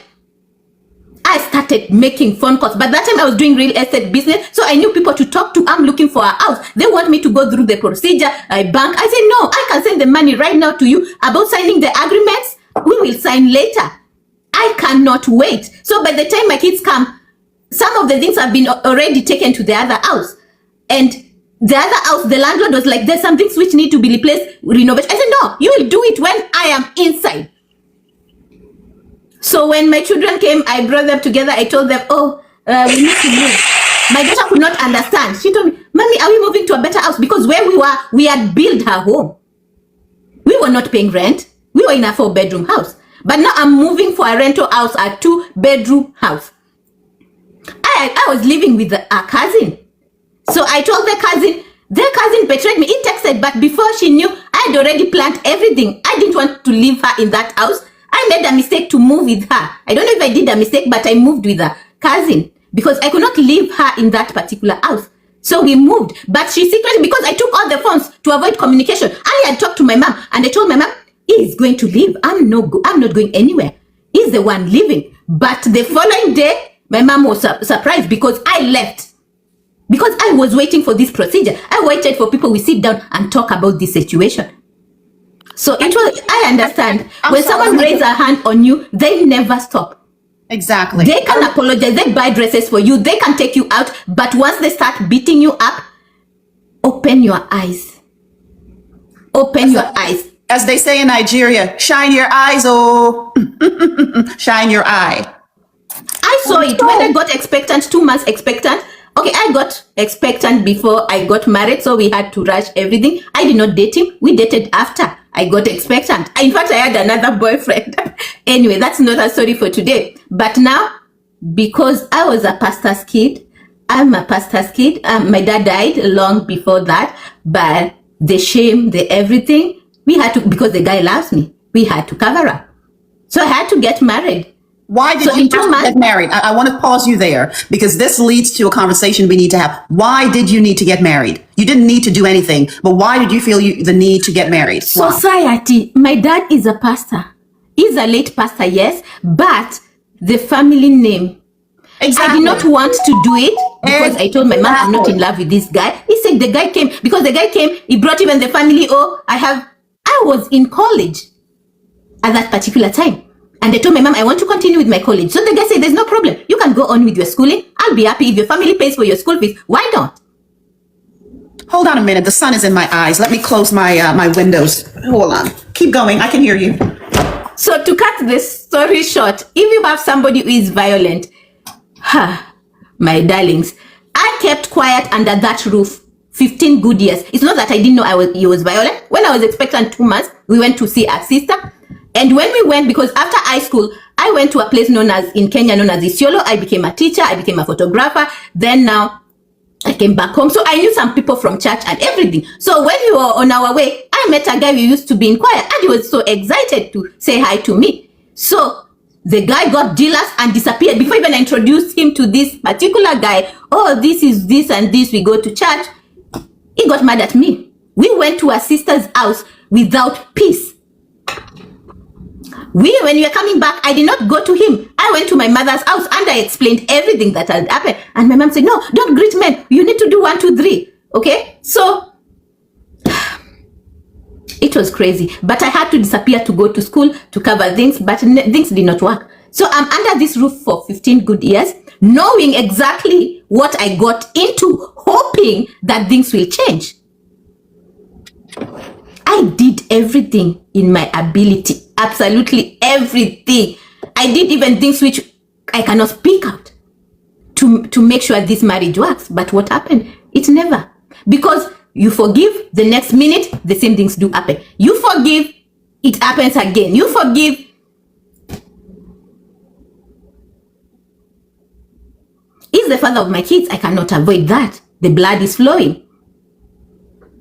Speaker 1: I started making phone calls. By that time, I was doing real estate business, so I knew people to talk to. I'm looking for a house. They want me to go through the procedure. I bank. I said, no, I can send the money right now to you. About signing the agreements, we will sign later. I cannot wait. So by the time my kids come, some of the things have been already taken to the other house. And the other house, the landlord was like, there's some things which need to be replaced, renovation. I said, no, you will do it when I am inside. So when my children came, I brought them together. I told them, we need to move. My daughter could not understand. She told me, Mommy, are we moving to a better house? Because where we were, we had built her home. We were not paying rent. We were in a 4-bedroom house. But now I'm moving for a rental house, a 2-bedroom house. I was living with a cousin. So I told their cousin betrayed me. He texted, but before she knew, I had already planned everything. I didn't want to leave her in that house. I made a mistake to move with her. I don't know if I did a mistake, but I moved with a cousin because I could not leave her in that particular house. So we moved, but she secretly, because I took all the phones to avoid communication. I had talked to my mom, and I told my mom, he is going to leave. I'm not going anywhere. He's the one leaving. But the following day, my mom was surprised because I left. Because I was waiting for this procedure. I waited for people to sit down and talk about this situation. So it was, I understand. When someone raises a hand on you, they never stop.
Speaker 2: Exactly.
Speaker 1: They can apologize. They buy dresses for you. They can take you out. But once they start beating you up, open your eyes. Open your eyes.
Speaker 2: As they say in Nigeria, shine your eyes, oh. Shine your eye.
Speaker 1: I saw it when I got expectant, 2 months expectant. Okay, I got expectant before I got married, so we had to rush everything. I did not date him. We dated after I got expectant. In fact, I had another boyfriend. Anyway, that's not a story for today. But now, because I was a pastor's kid, I'm a pastor's kid. My dad died long before that, but the shame, the everything, we had to, because the guy loves me, we had to cover up. So I had to get married.
Speaker 2: Why did you get married? I want to pause you there because this leads to a conversation we need to have. Why did you need to get married? You didn't need to do anything, but why did you feel the need to get married? Wow.
Speaker 1: Society. My dad is a pastor. He's a late pastor, yes, but the family name. Exactly. I did not want to do it because I told my mom I'm not in love with this guy. He said the guy came, because the guy came, he brought even the family. I was in college at that particular time. And I told my mom, I want to continue with my college. So the guy said, there's no problem. You can go on with your schooling. I'll be happy if your family pays for your school fees. Why not?
Speaker 2: Hold on a minute. The sun is in my eyes. Let me close my windows. Hold on. Keep going. I can hear you.
Speaker 1: So to cut this story short, if you have somebody who is violent, my darlings, I kept quiet under that roof 15 good years. It's not that I didn't know he was violent. When I was expectant 2 months, we went to see our sister. And when we went, because after high school, I went to a place in Kenya known as Isiolo. I became a teacher. I became a photographer. Then now I came back home. So I knew some people from church and everything. So when we were on our way, I met a guy who used to be in choir, and he was so excited to say hi to me. So the guy got jealous and disappeared. Before even I introduced him to this particular guy, oh, this is this and this, we go to church. He got mad at me. We went to our sister's house without peace. When we were coming back, I did not go to him. I went to my mother's house and I explained everything that had happened. And my mom said, no, don't greet men. You need to do 1, 2, 3. Okay? So it was crazy. But I had to disappear to go to school to cover things, but things did not work. So I'm under this roof for 15 good years, knowing exactly what I got into, hoping that things will change. I did everything in my ability, absolutely everything. I did even things which I cannot speak out to make sure this marriage works. But what happened? It never. Because you forgive, the next minute, the same things do happen. You forgive, it happens again. You forgive. He's the father of my kids. I cannot avoid that. The blood is flowing.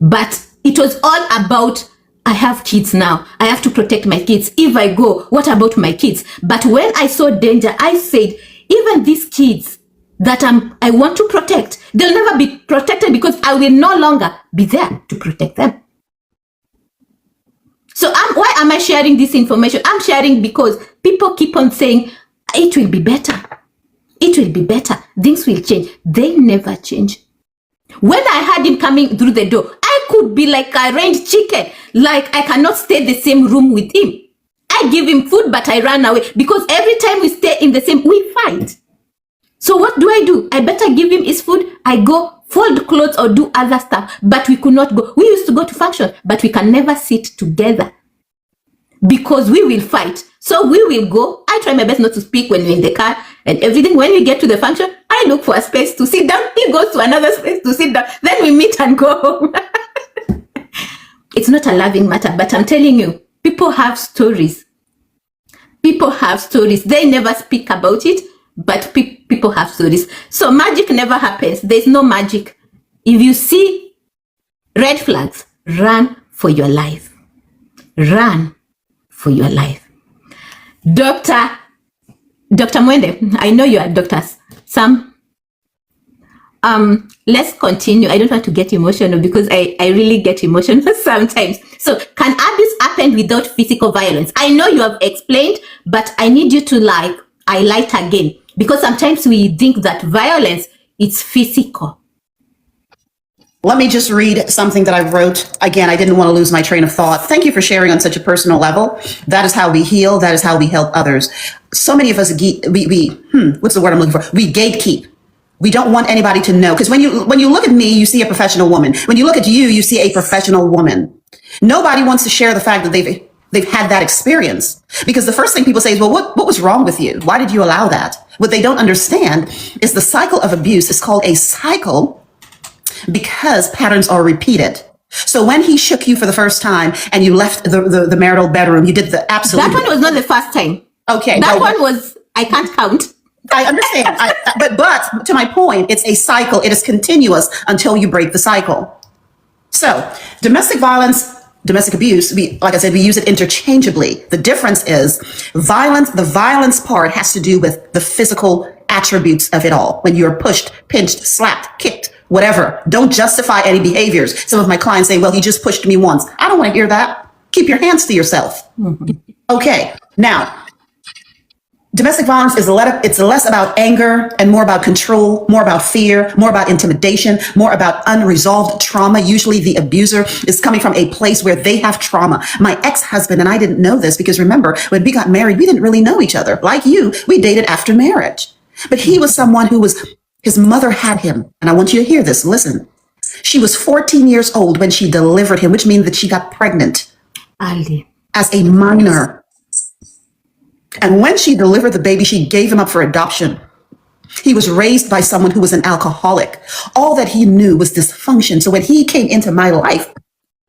Speaker 1: But it was all about, I have kids now. I have to protect my kids. If I go, what about my kids? But when I saw danger, I said, even these kids that I want to protect, they'll never be protected because I will no longer be there to protect them. So why am I sharing this information? I'm sharing because people keep on saying, it will be better. It will be better. Things will change. They never change. When I had him coming through the door, I could be like a range chicken. Like I cannot stay in the same room with him. I give him food, but I run away because every time we stay in the same, we fight. So what do? I better give him his food. I go fold clothes or do other stuff, but we could not go. We used to go to function, but we can never sit together because we will fight. So we will go. I try my best not to speak when we're in the car and everything. When we get to the function, I look for a space to sit down. He goes to another space to sit down. Then we meet and go home. It's not a loving matter, but I'm telling you, people have stories. People have stories. They never speak about it, but people have stories. So magic never happens. There's no magic. If you see red flags, run for your life. Run for your life. Dr. Mwende, I know you are Dr. Sam. Let's continue. I don't want to get emotional because I really get emotional sometimes. So can abuse happen without physical violence? I know you have explained, but I need you to highlight again, because sometimes we think that violence is physical.
Speaker 2: Let me just read something that I wrote. Again, I didn't want to lose my train of thought. Thank you for sharing on such a personal level. That is how we heal. That is how we help others. So many of us, what's the word I'm looking for? We gatekeep. We don't want anybody to know. Because when you look at me, you see a professional woman. When you look at you, you see a professional woman. Nobody wants to share the fact that they've had that experience. Because the first thing people say is, well, what was wrong with you? Why did you allow that? What they don't understand is the cycle of abuse is called a cycle because patterns are repeated. So when he shook you for the first time and you left the marital bedroom, you did the absolute.
Speaker 1: That one was not the first time.
Speaker 2: Okay.
Speaker 1: That one was, I can't count.
Speaker 2: I understand. But to my point, it's a cycle. It is continuous until you break the cycle. So domestic violence, domestic abuse, like I said, we use it interchangeably. The difference is violence. The violence part has to do with the physical attributes of it all. When you're pushed, pinched, slapped, kicked, whatever. Don't justify any behaviors. Some of my clients say, well, he just pushed me once. I don't want to hear that. Keep your hands to yourself. Mm-hmm. Okay. Now, domestic violence is it's less about anger and more about control, more about fear, more about intimidation, more about unresolved trauma. Usually the abuser is coming from a place where they have trauma. My ex-husband and I didn't know this because remember, when we got married, we didn't really know each other. Like you, we dated after marriage. But he was someone his mother had him. And I want you to hear this. Listen, she was 14 years old when she delivered him, which means that she got pregnant as a minor. And when she delivered the baby, she gave him up for adoption. He was raised by someone who was an alcoholic. All that he knew was dysfunction. So when he came into my life,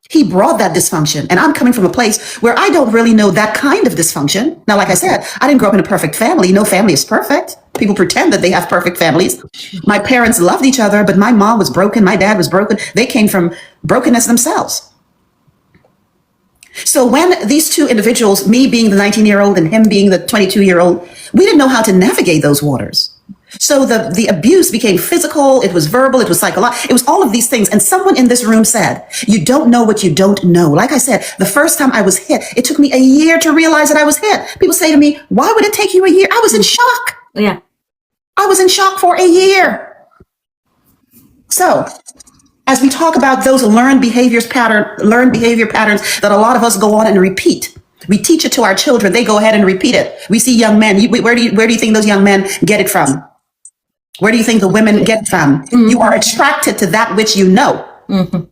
Speaker 2: he brought that dysfunction. And I'm coming from a place where I don't really know that kind of dysfunction. Now, like I said, I didn't grow up in a perfect family. No family is perfect. People pretend that they have perfect families. My parents loved each other, but my mom was broken. My dad was broken. They came from brokenness themselves. So when these two individuals, me being the 19-year-old and him being the 22-year-old, we didn't know how to navigate those waters. So the abuse became physical, it was verbal, it was psychological, it was all of these things. And someone in this room said, you don't know what you don't know. Like I said, the first time I was hit, it took me a year to realize that I was hit. People say to me, why would it take you a year? I was in shock.
Speaker 1: Yeah.
Speaker 2: I was in shock for a year. So as we talk about those learned behavior patterns that a lot of us go on and repeat, we teach it to our children. They go ahead and repeat it. We see young men. Where do you think those young men get it from? Where do you think the women get it from? Mm-hmm. You are attracted to that which you know. Mm-hmm.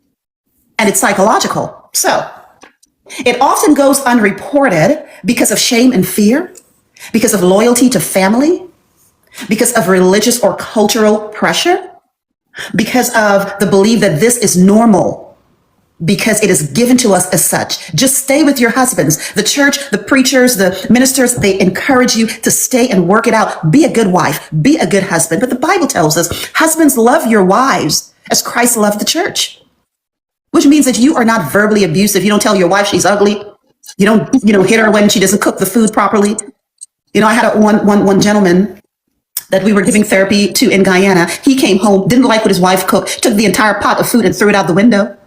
Speaker 2: And it's psychological. So it often goes unreported because of shame and fear, because of loyalty to family, because of religious or cultural pressure, because of the belief that this is normal, because it is given to us as such. Just stay with your husbands. The church, the preachers, the ministers, they encourage you to stay and work it out. Be a good wife, be a good husband. But the Bible tells us, husbands, love your wives as Christ loved the church, which means that you are not verbally abusive. You don't tell your wife she's ugly. You don't, hit her when she doesn't cook the food properly. I had one gentleman that we were giving therapy to in Guyana. He came home, didn't like what his wife cooked, took the entire pot of food and threw it out the window.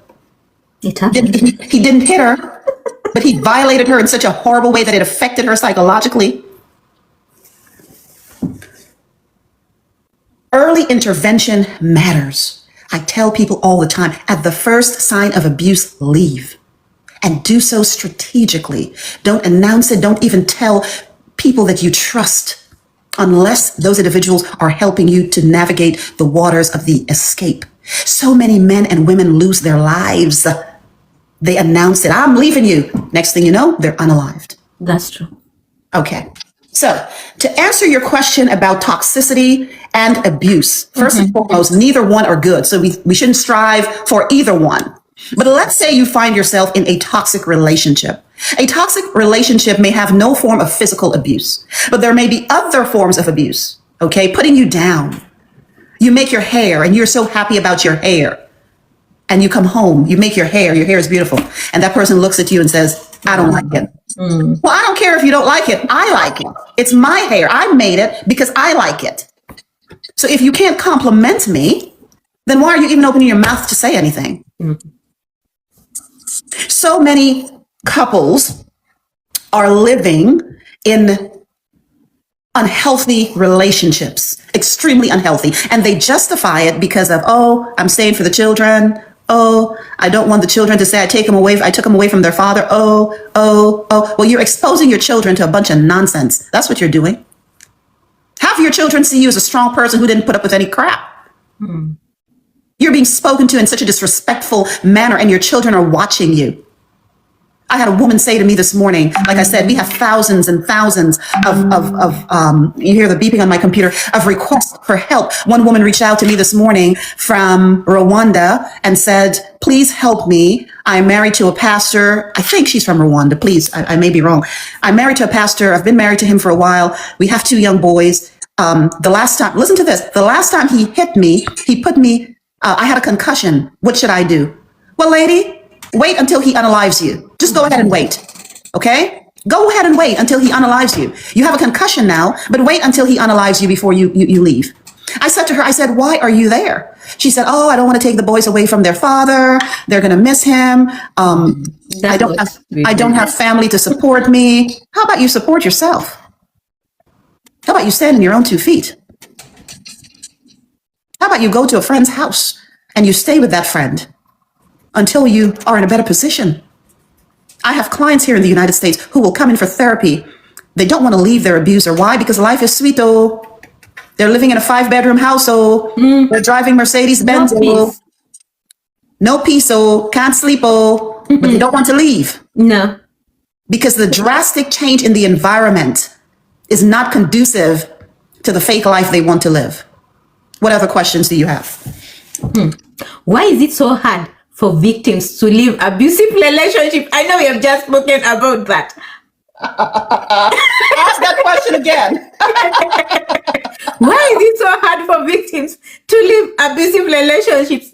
Speaker 2: He didn't hit her, but he violated her in such a horrible way that it affected her psychologically. Early intervention matters. I tell people all the time, at the first sign of abuse, leave. And do so strategically. Don't announce it. Don't even tell people that you trust, unless those individuals are helping you to navigate the waters of the escape. So many men and women lose their lives. They announce it, I'm leaving you. Next thing you know, they're unalived.
Speaker 1: That's true.
Speaker 2: Okay. So to answer your question about toxicity and abuse, first and foremost, neither one are good. So we shouldn't strive for either one. But let's say you find yourself in a toxic relationship. A toxic relationship may have no form of physical abuse, but there may be other forms of abuse, okay? Putting you down. You make your hair and you're so happy about your hair. And you come home, you make your hair is beautiful. And that person looks at you and says, I don't like it. Mm. Well, I don't care if you don't like it. I like it. It's my hair. I made it because I like it. So if you can't compliment me, then why are you even opening your mouth to say anything? Mm. So many couples are living in unhealthy relationships, extremely unhealthy. And they justify it because of, oh, I'm staying for the children. Oh, I don't want the children to say I took them away from their father. Oh. Well, you're exposing your children to a bunch of nonsense. That's what you're doing. Have your children see you as a strong person who didn't put up with any crap. Hmm. You're being spoken to in such a disrespectful manner, and your children are watching you. I had a woman say to me this morning, like I said, we have thousands and thousands of you hear the beeping on my computer, of requests for help. One woman reached out to me this morning from Rwanda and said, please help me. I'm married to a pastor. I think she's from Rwanda. Please, I may be wrong. I'm married to a pastor. I've been married to him for a while. We have 2 young boys. The last time, listen to this. The last time he hit me, he put me, I had a concussion. What should I do? Well, lady, wait until he unalives you. Just go ahead and wait, okay? Go ahead and wait until he unalives you. You have a concussion now, but wait until he unalives you before you leave. I said to her, I said, why are you there? She said, oh, I don't want to take the boys away from their father. They're going to miss him. I don't have family to support me. How about you support yourself? How about you stand on your own 2 feet? How about you go to a friend's house and you stay with that friend until you are in a better position? I have clients here in the United States who will come in for therapy. They don't want to leave their abuser. Why? Because life is sweet, oh. They're living in a 5-bedroom house, oh. They're driving Mercedes-Benz, oh. No peace, oh. Can't sleep, oh. But they don't want to leave.
Speaker 1: No.
Speaker 2: Because the drastic change in the environment is not conducive to the fake life they want to live. What other questions do you have?
Speaker 1: Why is it so hard for victims to leave abusive relationships? I know we have just spoken about that.
Speaker 2: Ask that question again.
Speaker 1: Why is it so hard for victims to leave abusive relationships?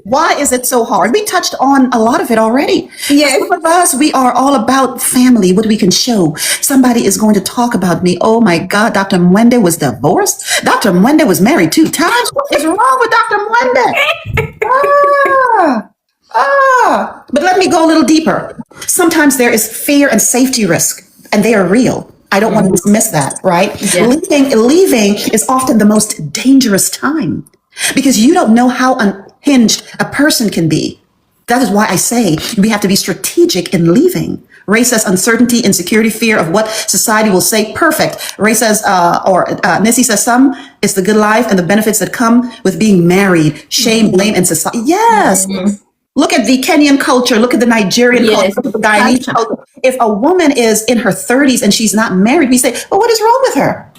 Speaker 2: Why is it so hard? We touched on a lot of it already.
Speaker 1: Yes.
Speaker 2: Some of us, we are all about family, what we can show. Somebody is going to talk about me. Oh my God, Dr. Mwende was divorced. Dr. Mwende was married 2 times. What is wrong with Dr. Mwende? But let me go a little deeper. Sometimes there is fear and safety risk, and they are real. I don't want to dismiss that, right?
Speaker 1: Yeah.
Speaker 2: Leaving is often the most dangerous time because you don't know how unhinged a person can be. That is why I say we have to be strategic in leaving. Ray says uncertainty, insecurity, fear of what society will say. Perfect. Ray says, Nissy says some, it's the good life and the benefits that come with being married. Shame, blame, and society. Yes. Look at the Kenyan culture. Look at the Nigerian
Speaker 1: Yes.
Speaker 2: culture. Look at the Guyanese culture. If a woman is in her 30s and she's not married, we say, well, what is wrong with her?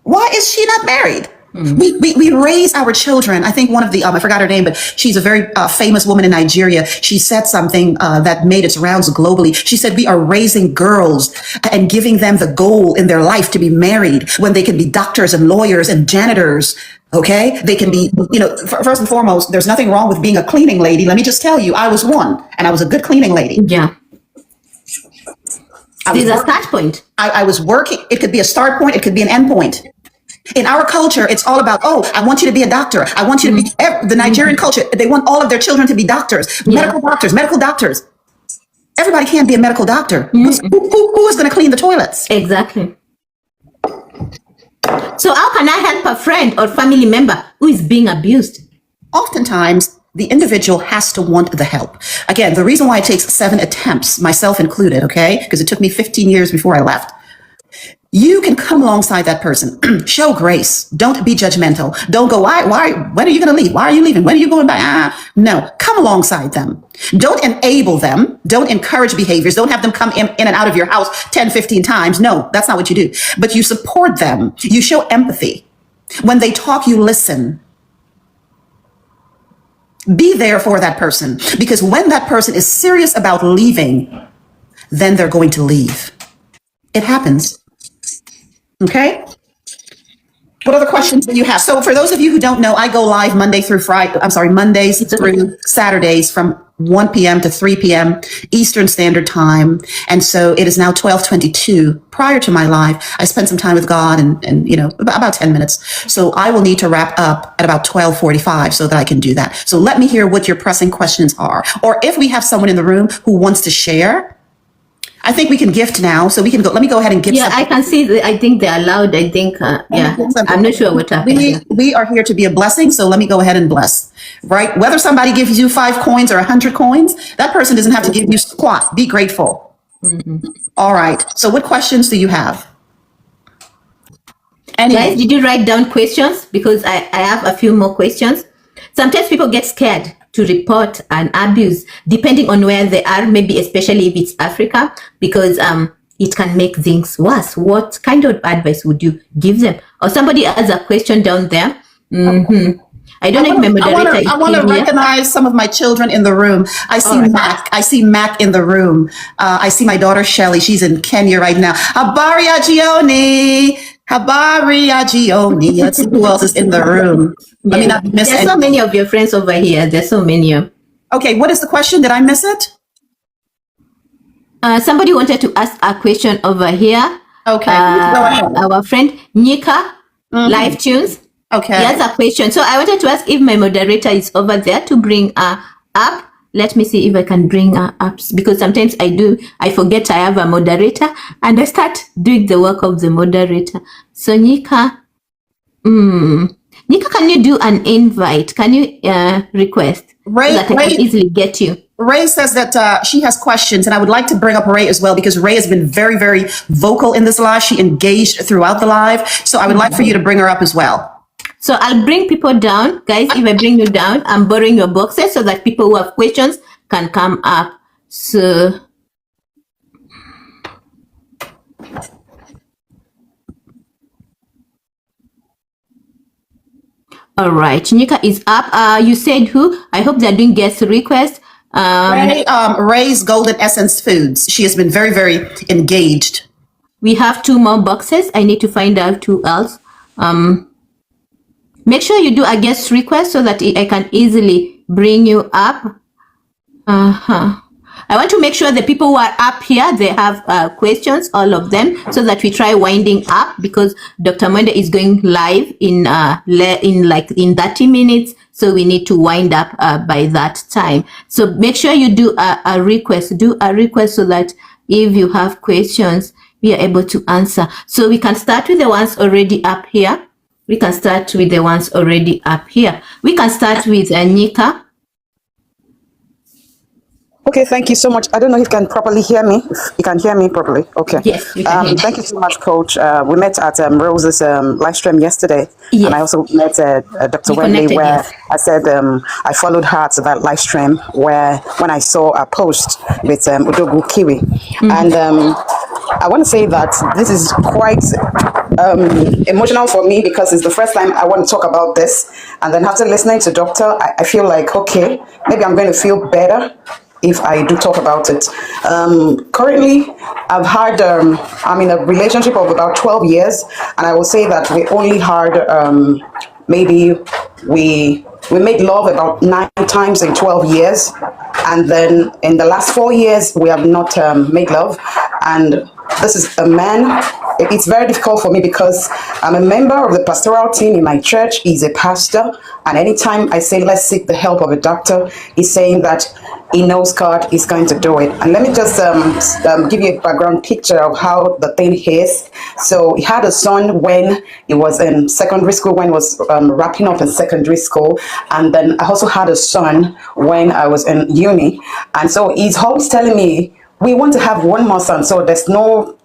Speaker 2: Why is she not married? We raise our children. I think one of the, I forgot her name, but she's a very famous woman in Nigeria. She said something that made its rounds globally. She said, we are raising girls and giving them the goal in their life to be married when they can be doctors and lawyers and janitors. Okay. They can be, first and foremost, there's nothing wrong with being a cleaning lady. Let me just tell you, I was one and I was a good cleaning lady.
Speaker 1: Yeah. There's a start point.
Speaker 2: I was working. It could be a start point. It could be an end point. In our culture, it's all about, oh, I want you to be a doctor. I want you to be, the Nigerian culture, they want all of their children to be doctors, medical doctors. Everybody can't be a medical doctor. Who is going to clean the toilets?
Speaker 1: Exactly. So how can I help a friend or family member who is being abused?
Speaker 2: Oftentimes, the individual has to want the help. Again, the reason why it takes 7 attempts, myself included, okay, because it took me 15 years before I left. You can come alongside that person. Show grace. Don't be judgmental. Don't go, why, when are you going to leave? Why are you leaving? When are you going back? No, come alongside them. Don't enable them. Don't encourage behaviors. Don't have them come in and out of your house 10, 15 times. No, that's not what you do. But you support them. You show empathy. When they talk, you listen. Be there for that person. Because when that person is serious about leaving, then they're going to leave. It happens. Okay. What other questions do you have? So for those of you who don't know, I go live Mondays through Saturdays from 1 p.m. to 3 p.m. Eastern Standard Time. And so it is now 12:22. Prior to my live, I spent some time with God and about 10 minutes. So I will need to wrap up at about 12:45 so that I can do that. So let me hear what your pressing questions are. Or if we have someone in the room who wants to share, I think we can gift now, so we can go. Let me go ahead and gift.
Speaker 1: Yeah, I can see. I think they're allowed. I think. Yeah, I'm not sure what happened.
Speaker 2: We are here to be a blessing, so let me go ahead and bless. Right? Whether somebody gives you 5 coins or 100 coins, that person doesn't have to give you squat. Be grateful. All right. So, what questions do you have?
Speaker 1: Guys, did you write down questions? Because I have a few more questions. Sometimes people get scared to report an abuse, depending on where they are, maybe especially if it's Africa, because it can make things worse. What kind of advice would you give them? Or somebody has a question down there. I don't know if my moderator is
Speaker 2: I want to
Speaker 1: here.
Speaker 2: recognize some of my children in the room. I see Mac. I see Mac in the room. I see my daughter Shelly. She's in Kenya right now. Habari ya jioni. Habari ya jioni. Let's see who else is in the room. Let me not miss
Speaker 1: There's so many of your friends over here. There's so many.
Speaker 2: Okay, what is the question? Did I miss it?
Speaker 1: Somebody wanted to ask a question over here.
Speaker 2: Okay, go ahead.
Speaker 1: Our friend Nika, Live Tunes.
Speaker 2: Okay.
Speaker 1: He has a question. So I wanted to ask if my moderator is over there to bring up. Let me see if I can bring her up, because sometimes I forget I have a moderator and I start doing the work of the moderator. So Nika, Nika, can you do an invite? Can you request
Speaker 2: Ray,
Speaker 1: so that I can easily get you?
Speaker 2: Ray says that she has questions, and I would like to bring up Ray as well, because Ray has been very, very vocal in this live. She engaged throughout the live. So I would like for you to bring her up as well.
Speaker 1: So I'll bring people down. Guys, if I bring you down, I'm borrowing your boxes so that people who have questions can come up. So All right, Nika is up. You said who? I hope they're doing guest request.
Speaker 2: Ray's Golden Essence Foods. She has been very, very engaged.
Speaker 1: We have 2 more boxes. I need to find out who else. Make sure you do a guest request so that I can easily bring you up. I want to make sure the people who are up here, they have questions, all of them, so that we try winding up, because Dr. Mwende is going live in 30 minutes. So we need to wind up by that time. So make sure you do a request. Do a request so that if you have questions, we are able to answer. So we can start with the ones already up here. We can start with the ones already up here. We can start with Nika.
Speaker 4: Okay, thank you so much. I don't know if you can properly hear me. If you can hear me properly. Okay.
Speaker 1: Yes, you can hear me.
Speaker 4: Thank you so much, Coach. We met at Rose's live stream yesterday.
Speaker 1: Yes.
Speaker 4: And I also met Dr. Mwende, where
Speaker 1: yes.
Speaker 4: I said I followed her to that live stream where when I saw a post with Udogu Kiwi. And I want to say that this is quite emotional for me, because it's the first time I want to talk about this. And then after listening to Doctor, I feel like, okay, maybe I'm going to feel better if I do talk about it. Currently, I've had, I'm in a relationship of about 12 years, and I will say that we only had, maybe we made love about 9 times in 12 years, and then in the last 4 years, we have not made love. And this is a man. It's very difficult for me because I'm a member of the pastoral team in my church. He's a pastor, and anytime I say let's seek the help of a doctor, he's saying that he knows God is going to do it. And let me just give you a background picture of how the thing is. So he had a son when he was in secondary school, when he was wrapping up in secondary school. And then I also had a son when I was in uni. And so he's always telling me, we want to have 1 more son, so there's no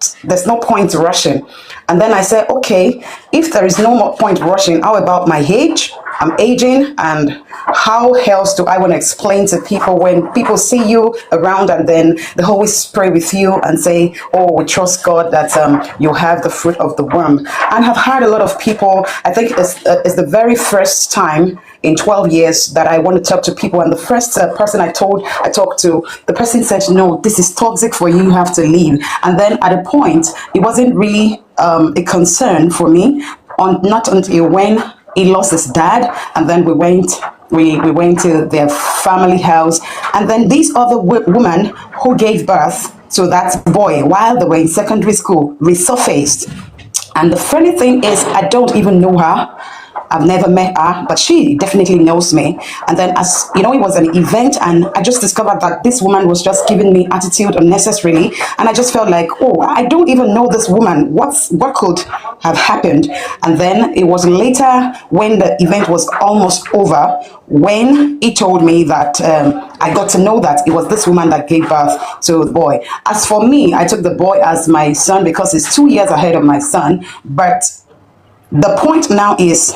Speaker 4: point rushing. And then I said, okay, if there is no more point rushing, how about my age? I'm aging, and how else do I want to explain to people when people see you around and then they always pray with you and say, oh, we trust God that you have the fruit of the womb. And I've heard a lot of people, I think it's the very first time in 12 years that I want to talk to people, and the first person I talked to, the person said, no, this is toxic for you, you have to leave. And then at a point, it wasn't really a concern for me, not until when he lost his dad, and then we went to their family house, and then this other woman who gave birth to that boy while they were in secondary school resurfaced. And the funny thing is, I don't even know her. I've never met her, but she definitely knows me. And then, as you know, it was an event, and I just discovered that this woman was just giving me attitude unnecessarily, and I just felt like, oh, I don't even know this woman. What could have happened? And then it was later, when the event was almost over, when he told me that I got to know that it was this woman that gave birth to the boy. As for me, I took the boy as my son because he's 2 years ahead of my son, but the point now is,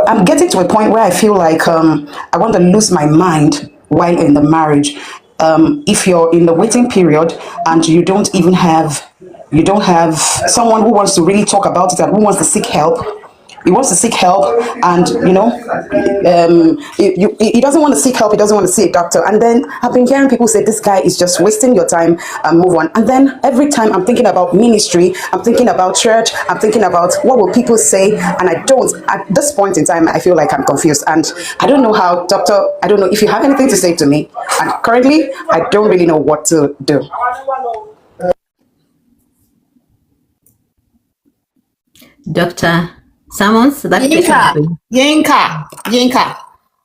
Speaker 4: I'm getting to a point where I feel like I want to lose my mind while in the marriage. If you're in the waiting period and you don't have someone who wants to really talk about it and who wants to seek help. He wants to seek help, and he doesn't want to seek help. He doesn't want to see a doctor. And then I've been hearing people say, this guy is just wasting your time, and move on. And then every time I'm thinking about ministry, I'm thinking about church, I'm thinking about what will people say, and I don't. At this point in time, I feel like I'm confused, and I don't know how, doctor. I don't know if you have anything to say to me. And currently, I don't really know what to do.
Speaker 1: Dr. Sammons, that's
Speaker 2: Yinka,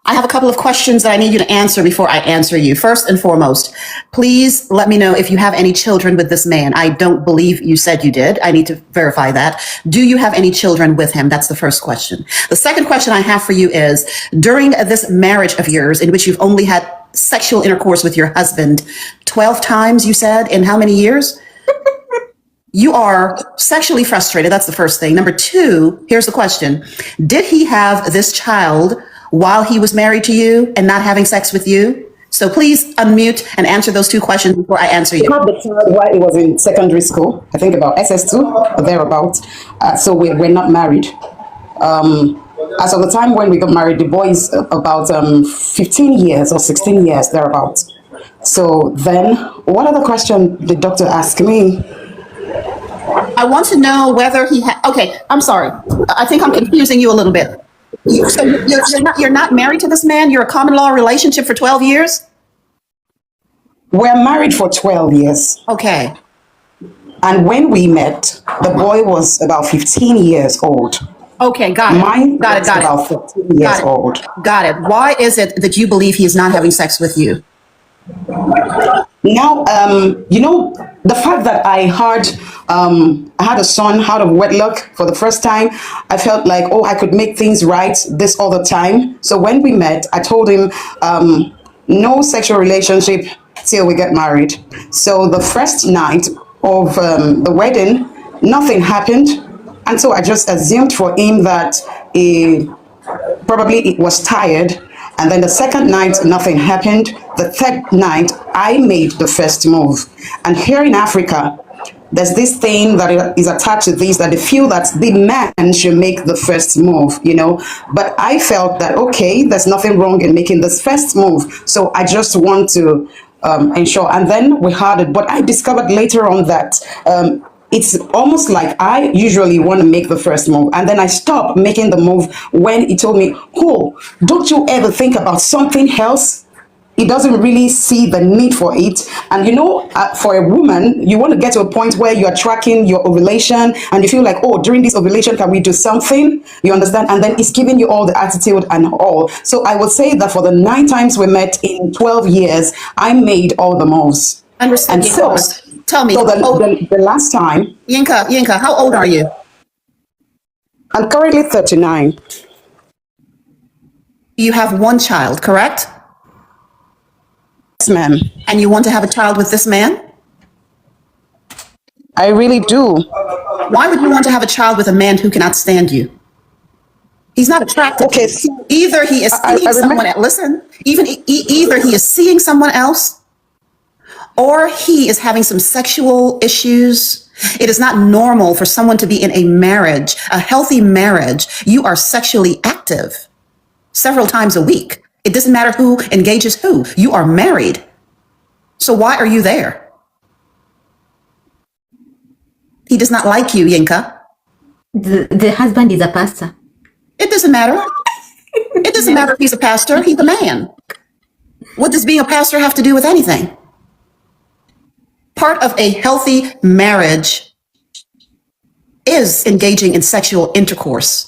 Speaker 2: I have a couple of questions that I need you to answer before I answer you. First and foremost, please let me know if you have any children with this man. I don't believe you said you did. I need to verify that. Do you have any children with him? That's the first question. The second question I have for you is, during this marriage of yours in which you've only had sexual intercourse with your husband 12 times, you said, in how many years? You are sexually frustrated. That's the first thing. Number two, here's the question. Did he have this child while he was married to you and not having sex with you? So please unmute and answer those 2 questions before I answer you.
Speaker 4: He had the child while he was in secondary school, I think about SS2 or thereabouts. So we're not married. as of the time when we got married, the boy is about 15 years or 16 years, thereabouts. So then, what other question the doctor asked me?
Speaker 2: I want to know whether he had. Okay, I'm sorry. I think I'm confusing you a little bit. So you're not married to this man. You're a common law relationship for 12 years.
Speaker 4: We're married for 12 years.
Speaker 2: Okay.
Speaker 4: And when we met, the boy was about 15 years old.
Speaker 2: Okay, got it.
Speaker 4: Mine
Speaker 2: got
Speaker 4: was
Speaker 2: it.
Speaker 4: about 15 years old.
Speaker 2: Got it. Why is it that you believe he is not having sex with you?
Speaker 4: Now, the fact that I had a son out of wedlock for the first time, I felt like, oh, I could make things right this other time. So when we met, I told him, no sexual relationship till we get married. So the first night of the wedding, nothing happened. And so I just assumed for him that he was tired. And then the second night, nothing happened. The third night, I made the first move. And here in Africa, there's this thing that is attached to this, that they feel that the man should make the first move, But I felt that, okay, there's nothing wrong in making this first move. So I just want to ensure. And then we had it. But I discovered later on that it's almost like I usually want to make the first move, and then I stop making the move when he told me, oh, don't you ever think about something else? He doesn't really see the need for it. And for a woman, you want to get to a point where you're tracking your ovulation and you feel like, oh, during this ovulation, can we do something? You understand? And then it's giving you all the attitude and all. So I would say that for the 9 times we met in 12 years, I made all the moves.
Speaker 2: Understand.
Speaker 4: And so,
Speaker 2: tell me,
Speaker 4: so the last time,
Speaker 2: Yinka, how old are you?
Speaker 4: I'm currently 39.
Speaker 2: You have one child, correct?
Speaker 4: Yes, ma'am.
Speaker 2: And you want to have a child with this man?
Speaker 4: I really do.
Speaker 2: Why would you want to have a child with a man who cannot stand you? He's not attracted.
Speaker 4: Okay.
Speaker 2: To you. Either he is seeing someone else. Listen, either he is seeing someone else, or he is having some sexual issues. It is not normal for someone to be in a marriage, a healthy marriage. You are sexually active several times a week. It doesn't matter who engages who. You are married. So why are you there? He does not like you, Yinka.
Speaker 1: The husband is a pastor.
Speaker 2: It doesn't matter. It doesn't matter if he's a pastor. He's a man. What does being a pastor have to do with anything? Part of a healthy marriage is engaging in sexual intercourse.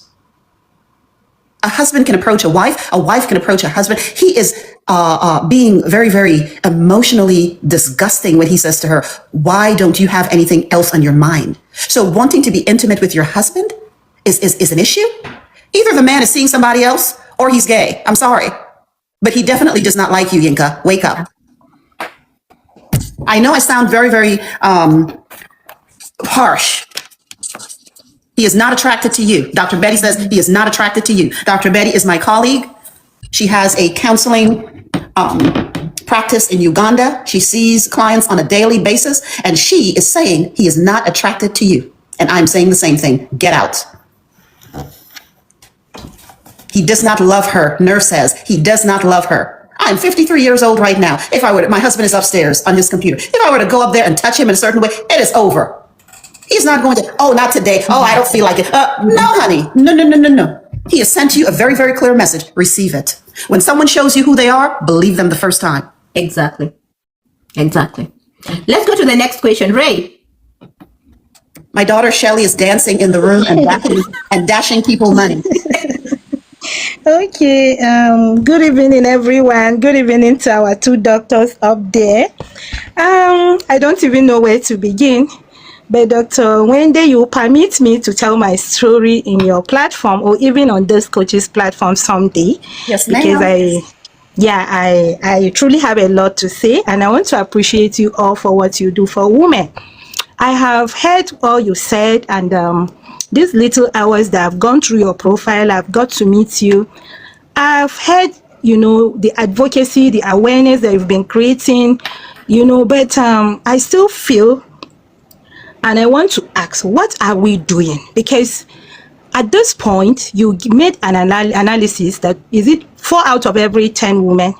Speaker 2: A husband can approach a wife can approach a husband. He is being very, very emotionally disgusting when he says to her, why don't you have anything else on your mind? So wanting to be intimate with your husband is an issue. Either the man is seeing somebody else or he's gay. I'm sorry. But he definitely does not like you, Yinka. Wake up. I know I sound very, very harsh. He is not attracted to you. Dr. Betty says he is not attracted to you. Dr. Betty is my colleague. She has a counseling practice in Uganda. She sees clients on a daily basis, and she is saying he is not attracted to you. And I'm saying the same thing. Get out. He does not love her. Nerve says he does not love her. I'm 53 years old right now. If I were to, my husband is upstairs on his computer. If I were to go up there and touch him in a certain way, it is over. He's not going to, oh, not today. Oh, I don't feel like it. No, honey. No. He has sent you a very, very clear message. Receive it. When someone shows you who they are, believe them the first time.
Speaker 1: Exactly. Let's go to the next question. Ray.
Speaker 2: My daughter Shelly is dancing in the room and dashing people money.
Speaker 5: Okay, good evening, everyone. Good evening to our 2 doctors up there. I don't even know where to begin, but Dr. Mwende, you permit me to tell my story in your platform or even on this coach's platform someday.
Speaker 2: Yes, ma'am.
Speaker 5: Because I truly have a lot to say, and I want to appreciate you all for what you do for women. I have heard all you said, and these little hours that I've gone through your profile, I've got to meet you. I've heard, the advocacy, the awareness that you've been creating, but I still feel, and I want to ask, what are we doing? Because At this point, you made an analysis that is it 4 out of every 10 women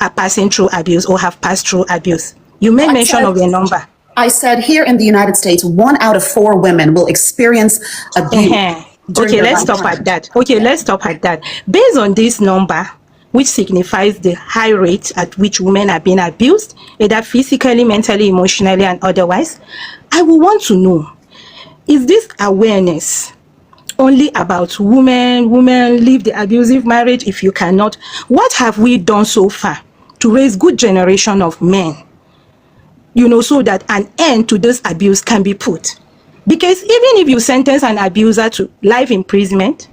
Speaker 5: are passing through abuse or have passed through abuse. You made mention of a number.
Speaker 2: I said here in the United States, 1 out of 4 women will experience abuse.
Speaker 5: Okay, let's stop at that. Okay, let's stop at that. Based on this number, which signifies the high rate at which women are being abused, either physically, mentally, emotionally, and otherwise, I will want to know, is this awareness only about women leave the abusive marriage if you cannot? What have we done so far to raise good generation of men, so that an end to this abuse can be put? Because even if you sentence an abuser to life imprisonment,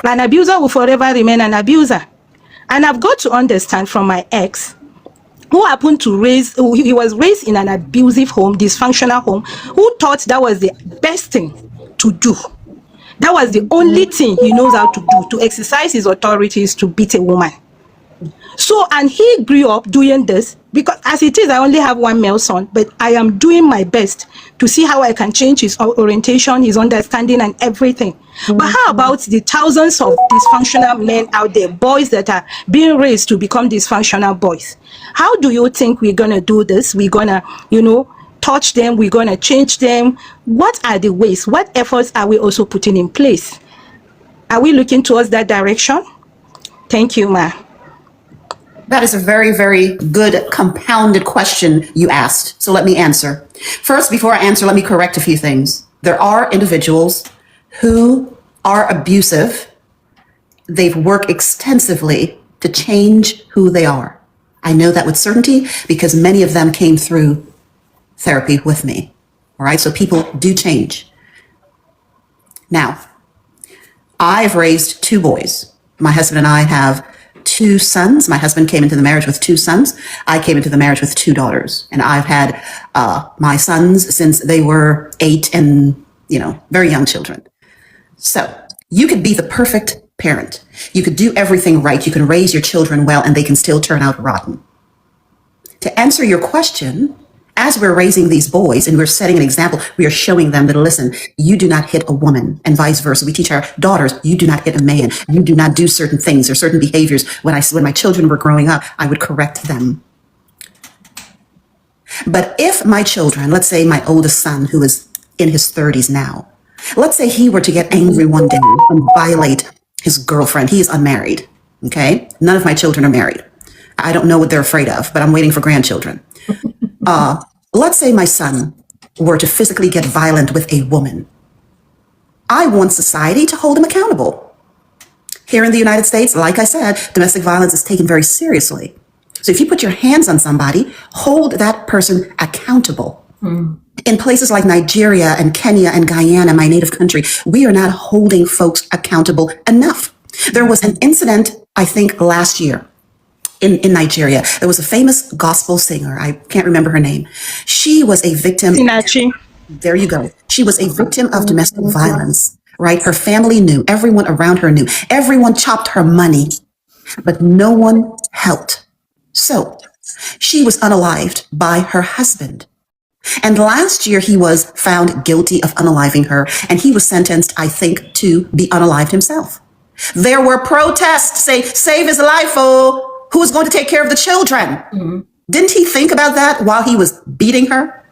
Speaker 5: an abuser will forever remain an abuser. And I've got to understand from my ex, who happened to he was raised in an abusive home, dysfunctional home, who thought that was the best thing to do. That was the only thing he knows how to do, to exercise his authorities to beat a woman. So, and he grew up doing this because as it is, I only have one male son, but I am doing my best to see how I can change his orientation, his understanding and everything. But how about the thousands of dysfunctional men out there, boys that are being raised to become dysfunctional boys? How do you think we're going to do this? We're going to, touch them, we're going to change them. What are the ways? What efforts are we also putting in place? Are we looking towards that direction? Thank you, Ma.
Speaker 2: That is a very, very good compounded question you asked. So let me answer. First, before I answer, let me correct a few things. There are individuals who are abusive. They've worked extensively to change who they are. I know that with certainty because many of them came through therapy with me. All right, so people do change. Now, I've raised 2 boys. My husband and I have 2 sons. My husband came into the marriage with 2 sons. I came into the marriage with 2 daughters. And I've had my sons since they were 8 and, very young children. So you could be the perfect parent. You could do everything right. You can raise your children well, and they can still turn out rotten. To answer your question, as we're raising these boys and we're setting an example, we are showing them that, listen, you do not hit a woman and vice versa. We teach our daughters, you do not hit a man. You do not do certain things or certain behaviors. When my children were growing up, I would correct them. But if my children, let's say my oldest son, who is in his 30s now, let's say he were to get angry one day and violate his girlfriend, he is unmarried, okay? None of my children are married. I don't know what they're afraid of, but I'm waiting for grandchildren. Let's say my son were to physically get violent with a woman. I want society to hold him accountable. Here in the United States, like I said, domestic violence is taken very seriously. So if you put your hands on somebody, hold that person accountable. In places like Nigeria and Kenya and Guyana, my native country, we are not holding folks accountable enough. There was an incident, I think, last year. In Nigeria, there was a famous gospel singer. I can't remember her name. She was a victim.
Speaker 5: Sinachi.
Speaker 2: There you go. She was a victim of domestic violence, right? Her family knew. Everyone around her knew. Everyone chopped her money, but no one helped. So she was unalived by her husband. And last year he was found guilty of unaliving her, and he was sentenced, I think, to be unalived himself. There were protests say, save his life, oh. Who was going to take care of the children? Didn't he think about that while he was beating her?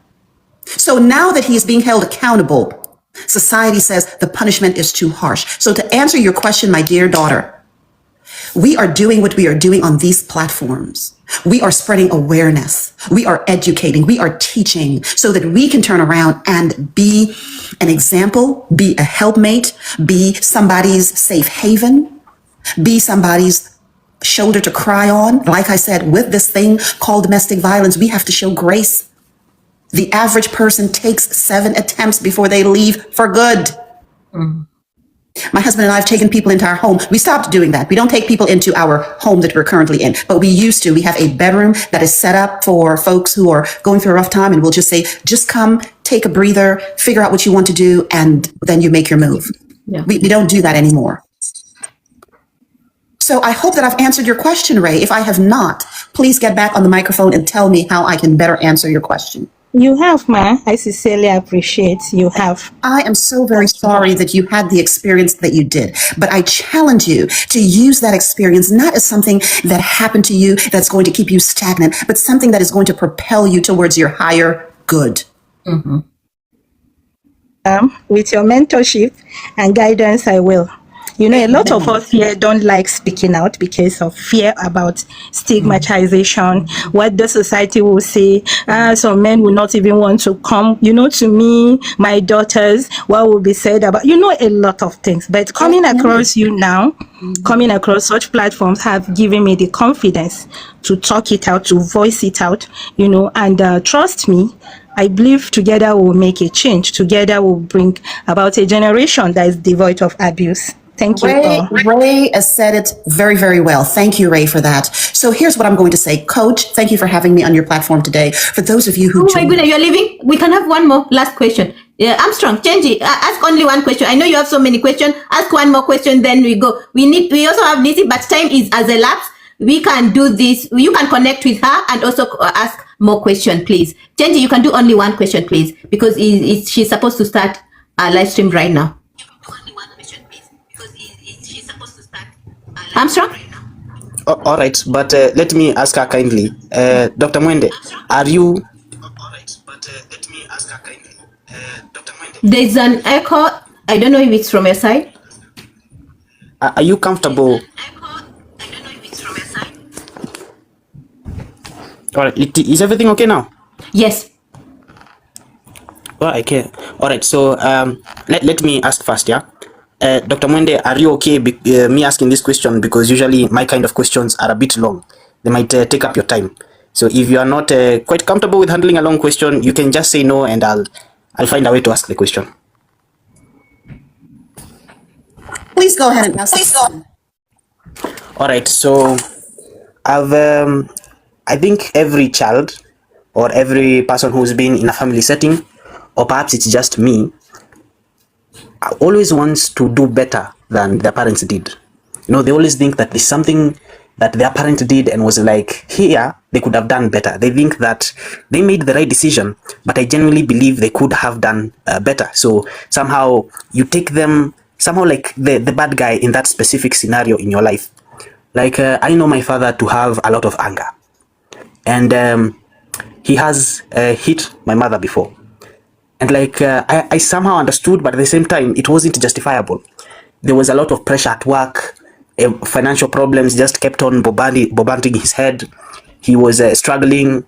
Speaker 2: So now that he is being held accountable, society says the punishment is too harsh. So to answer your question, my dear daughter, we are doing what we are doing on these platforms. We are spreading awareness. We are educating. We are teaching so that we can turn around and be an example, be a helpmate, be somebody's safe haven, be somebody's shoulder to cry on. Like I said, with this thing called domestic violence, we have to show grace. The average person takes 7 attempts before they leave for good. My husband and I have taken people into our home. We stopped doing that. We don't take people into our home that we're currently in, but we used to. We have a bedroom that is set up for folks who are going through a rough time, and we'll just say, just come, take a breather, figure out what you want to do, and then you make your move.
Speaker 1: Yeah.
Speaker 2: We don't do that anymore. So I hope that I've answered your question, Ray. If I have not, please get back on the microphone and tell me how I can better answer your question.
Speaker 5: You have, ma. I sincerely appreciate you have.
Speaker 2: I am so very sorry that you had the experience that you did, but I challenge you to use that experience not as something that happened to you that's going to keep you stagnant, but something that is going to propel you towards your higher good.
Speaker 5: With your mentorship and guidance, I will. You know, a lot of us here don't like speaking out because of fear about stigmatization, what the society will say. Some men will not even want to come, you know, to me, my daughters, what will be said about, you know, a lot of things. But coming across you now, coming across such platforms have given me the confidence to talk it out, to voice it out, you know, and trust me, I believe together we'll make a change. Together we'll bring about a generation that is devoid of abuse. Thank you all.
Speaker 2: Ray has said it very, very well. Thank you, Ray, for that. So here's what I'm going to say. Coach, thank you for having me on your platform today. For those of you who
Speaker 1: my goodness, you're leaving. We can have one more last question. Armstrong, Chenji, ask only one question. I know you have so many questions. Ask one more question, then we go. We also have Lizzie, but time is as a lapse. We can do this. You can connect with her and also ask more questions, please. Chenji, you can do only one question, please, because she's supposed to start a live stream right now. Armstrong?
Speaker 6: Oh, all right, but let me ask her kindly. Dr. Mwende, are you...
Speaker 1: There's an echo. I don't know if it's from your side.
Speaker 6: Are you comfortable? All right, is everything okay now?
Speaker 1: Yes.
Speaker 6: Oh, okay. All right, so let me ask first, yeah? Dr. Mwende, are you okay me asking this question? Because usually my kind of questions are a bit long. They might take up your time. So if you are not quite comfortable with handling a long question, you can just say no and I'll find a way to ask the question.
Speaker 2: please go ahead and ask. Please go.
Speaker 6: All right, so I think every child or every person who's been in a family setting, or perhaps it's just me, always wants to do better than their parents did. You know, they always think that there's something that their parent did and was like, here, they could have done better. They think that they made the right decision, but I genuinely believe they could have done better. So somehow you take them, somehow like the bad guy in that specific scenario in your life. Like, I know my father to have a lot of anger. And he has hit my mother before. And like, I somehow understood, but at the same time, it wasn't justifiable. There was a lot of pressure at work, financial problems just kept on bombarding his head. He was struggling,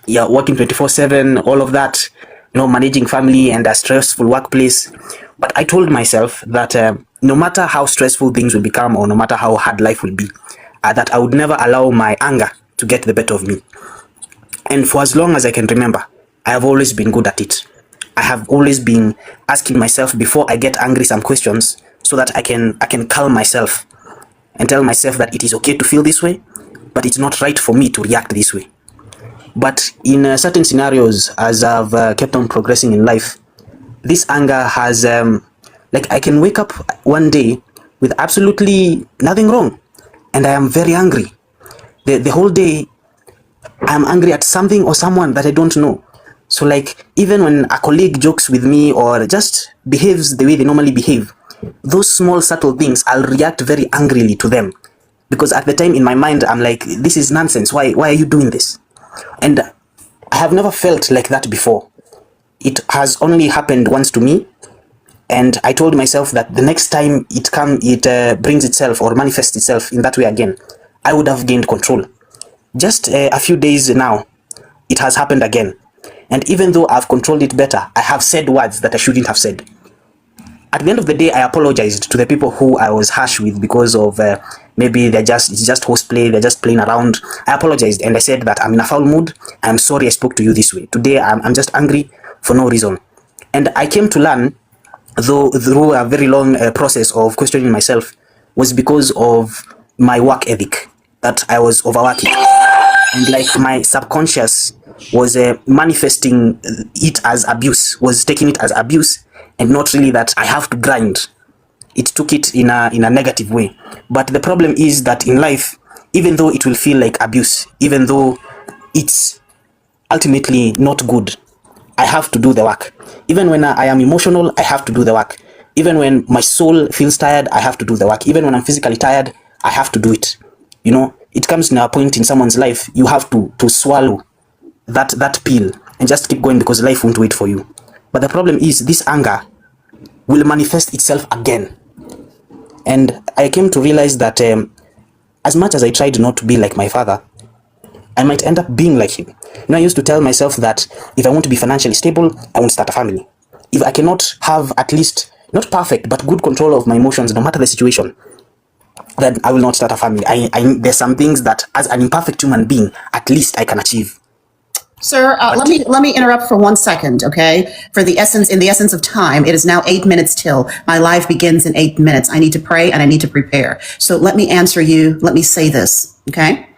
Speaker 6: yeah, working 24/7, all of that, you know, managing family and a stressful workplace. But I told myself that no matter how stressful things will become or no matter how hard life will be, that I would never allow my anger to get the better of me. And for as long as I can remember, I have always been good at it. I have always been asking myself before I get angry some questions so that I can calm myself and tell myself that it is okay to feel this way, but it's not right for me to react this way. But in certain scenarios, as I've kept on progressing in life, this anger has, like, I can wake up one day with absolutely nothing wrong, and I am very angry. The whole day, I'm angry at something or someone that I don't know. So like, even when a colleague jokes with me or just behaves the way they normally behave, those small subtle things, I'll react very angrily to them. Because at the time in my mind, I'm like, this is nonsense. Why are you doing this? And I have never felt like that before. It has only happened once to me. And I told myself that the next time it brings itself or manifests itself in that way again, I would have gained control. Just a few days now, it has happened again. And even though I've controlled it better, I have said words that I shouldn't have said. At the end of the day, I apologized to the people who I was harsh with because of maybe it's just horseplay, they're just playing around. I apologized and I said that I'm in a foul mood. I'm sorry I spoke to you this way. Today, I'm just angry for no reason. And I came to learn, though through a very long process of questioning myself, was because of my work ethic, that I was overworking. And like my subconscious was manifesting it as abuse, was taking it as abuse, and not really that I have to grind. It took it in a negative way. But the problem is that in life, even though it will feel like abuse, even though it's ultimately not good, I have to do the work. Even when I am emotional, I have to do the work. Even when my soul feels tired, I have to do the work. Even when I'm physically tired, I have to do it. You know, it comes to a point in someone's life, you have to swallow that pill and just keep going, because life won't wait for you. But the problem is, this anger will manifest itself again. And I came to realize that as much as I tried not to be like my father, I might end up being like him. You know, I used to tell myself that if I want to be financially stable, I won't start a family. If I cannot have at least, not perfect, but good control of my emotions, no matter the situation, then I will not start a family. There's some things that, as an imperfect human being, at least I can achieve.
Speaker 2: Sir, let me interrupt for 1 second, okay? In the essence of time, it is now 8 minutes till. My live begins in 8 minutes. I need to pray and I need to prepare. So let me answer you. Let me say this, okay?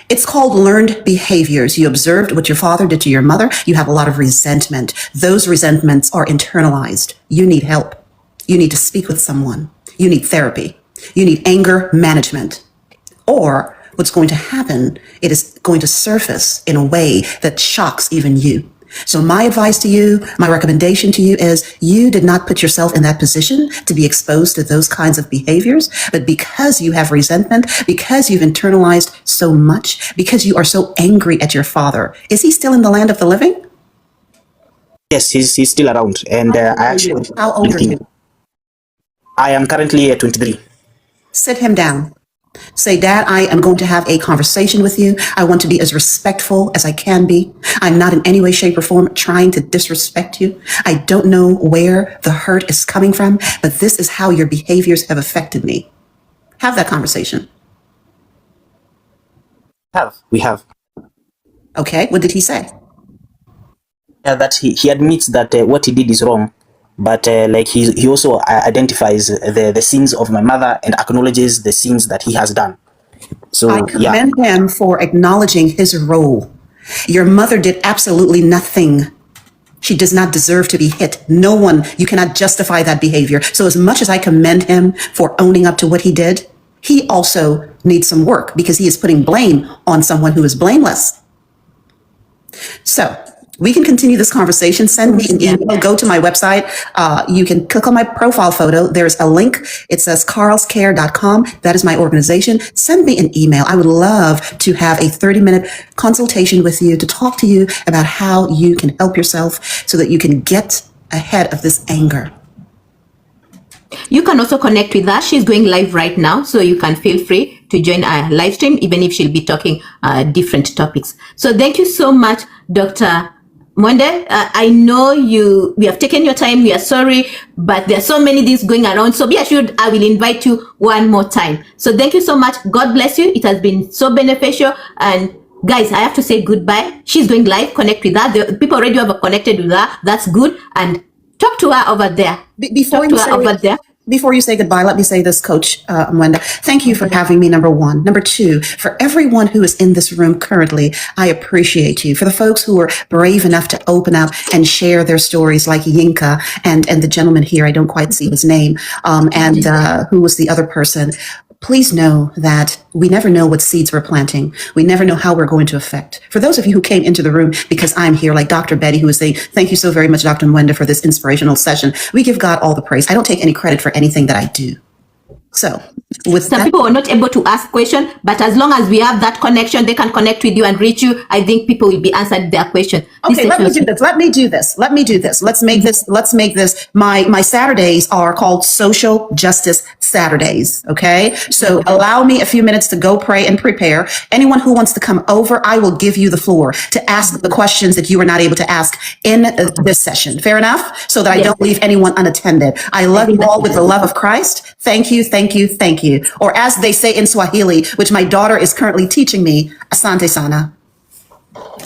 Speaker 2: It's called learned behaviors. You observed what your father did to your mother. You have a lot of resentment. Those resentments are internalized. You need help. You need to speak with someone. You need therapy. You need anger management. Or what's going to happen, it is going to surface in a way that shocks even you. So my advice to you, my recommendation to you is, you did not put yourself in that position to be exposed to those kinds of behaviors, but because you have resentment, because you've internalized so much, because you are so angry at your father. Is he still in the land of the living?
Speaker 6: Yes, he's still around. And
Speaker 2: How old are you?
Speaker 6: I am currently 23.
Speaker 2: Sit him down. Say, Dad, I am going to have a conversation with you. I want to be as respectful as I can be. I'm not in any way, shape, or form trying to disrespect you. I don't know where the hurt is coming from, but this is how your behaviors have affected me. Have that conversation.
Speaker 6: We have.
Speaker 2: Okay, what did he say?
Speaker 6: That he admits that what he did is wrong, but like he also identifies the sins of my mother and acknowledges the sins that he has done. So
Speaker 2: I commend him for acknowledging his role. Your mother did absolutely nothing. She does not deserve to be hit. No one, you cannot justify that behavior. So as much as I commend him for owning up to what he did, he also needs some work, because he is putting blame on someone who is blameless. So we can continue this conversation. Send me an email. Go to my website. You can click on my profile photo. There's a link. It says carlscare.com. That is my organization. Send me an email. I would love to have a 30-minute consultation with you to talk to you about how you can help yourself so that you can get ahead of this anger.
Speaker 1: You can also connect with us. She's going live right now, so you can feel free to join our live stream, even if she'll be talking different topics. So thank you so much, Dr. Mwende. I know we have taken your time. We are sorry, but there are so many things going around. So be assured, I will invite you one more time. So thank you so much. God bless you. It has been so beneficial. And guys, I have to say goodbye. She's going live. Connect with her. The people already have connected with her. That's good. And talk to her over there.
Speaker 2: Before you say goodbye, let me say this, Coach Mwende. Thank you for having me, number one. Number two, for everyone who is in this room currently, I appreciate you. For the folks who are brave enough to open up and share their stories, like Yinka and the gentleman here, I don't quite see his name, and who was the other person. Please know that we never know what seeds we're planting. We never know how we're going to affect. For those of you who came into the room because I'm here, like Dr. Betty, who is saying, thank you so very much, Dr. Mwende, for this inspirational session. We give God all the praise. I don't take any credit for anything that I do. So with
Speaker 1: some people are not able to ask questions, but as long as we have that connection, they can connect with you and reach you. I think people will be answered their question.
Speaker 2: Okay, let me do this. Let's make this. My Saturdays are called Social Justice Saturdays. Okay, so allow me a few minutes to go pray and prepare. Anyone who wants to come over, I will give you the floor to ask the questions that you were not able to ask in this session. Fair enough? So that I don't leave anyone unattended. I love you all with the love of Christ. Thank you, thank you, thank you. Or as they say in Swahili, which my daughter is currently teaching me, asante sana.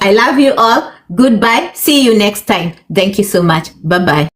Speaker 1: I love you all. Goodbye. See you next time. Thank you so much. Bye-bye.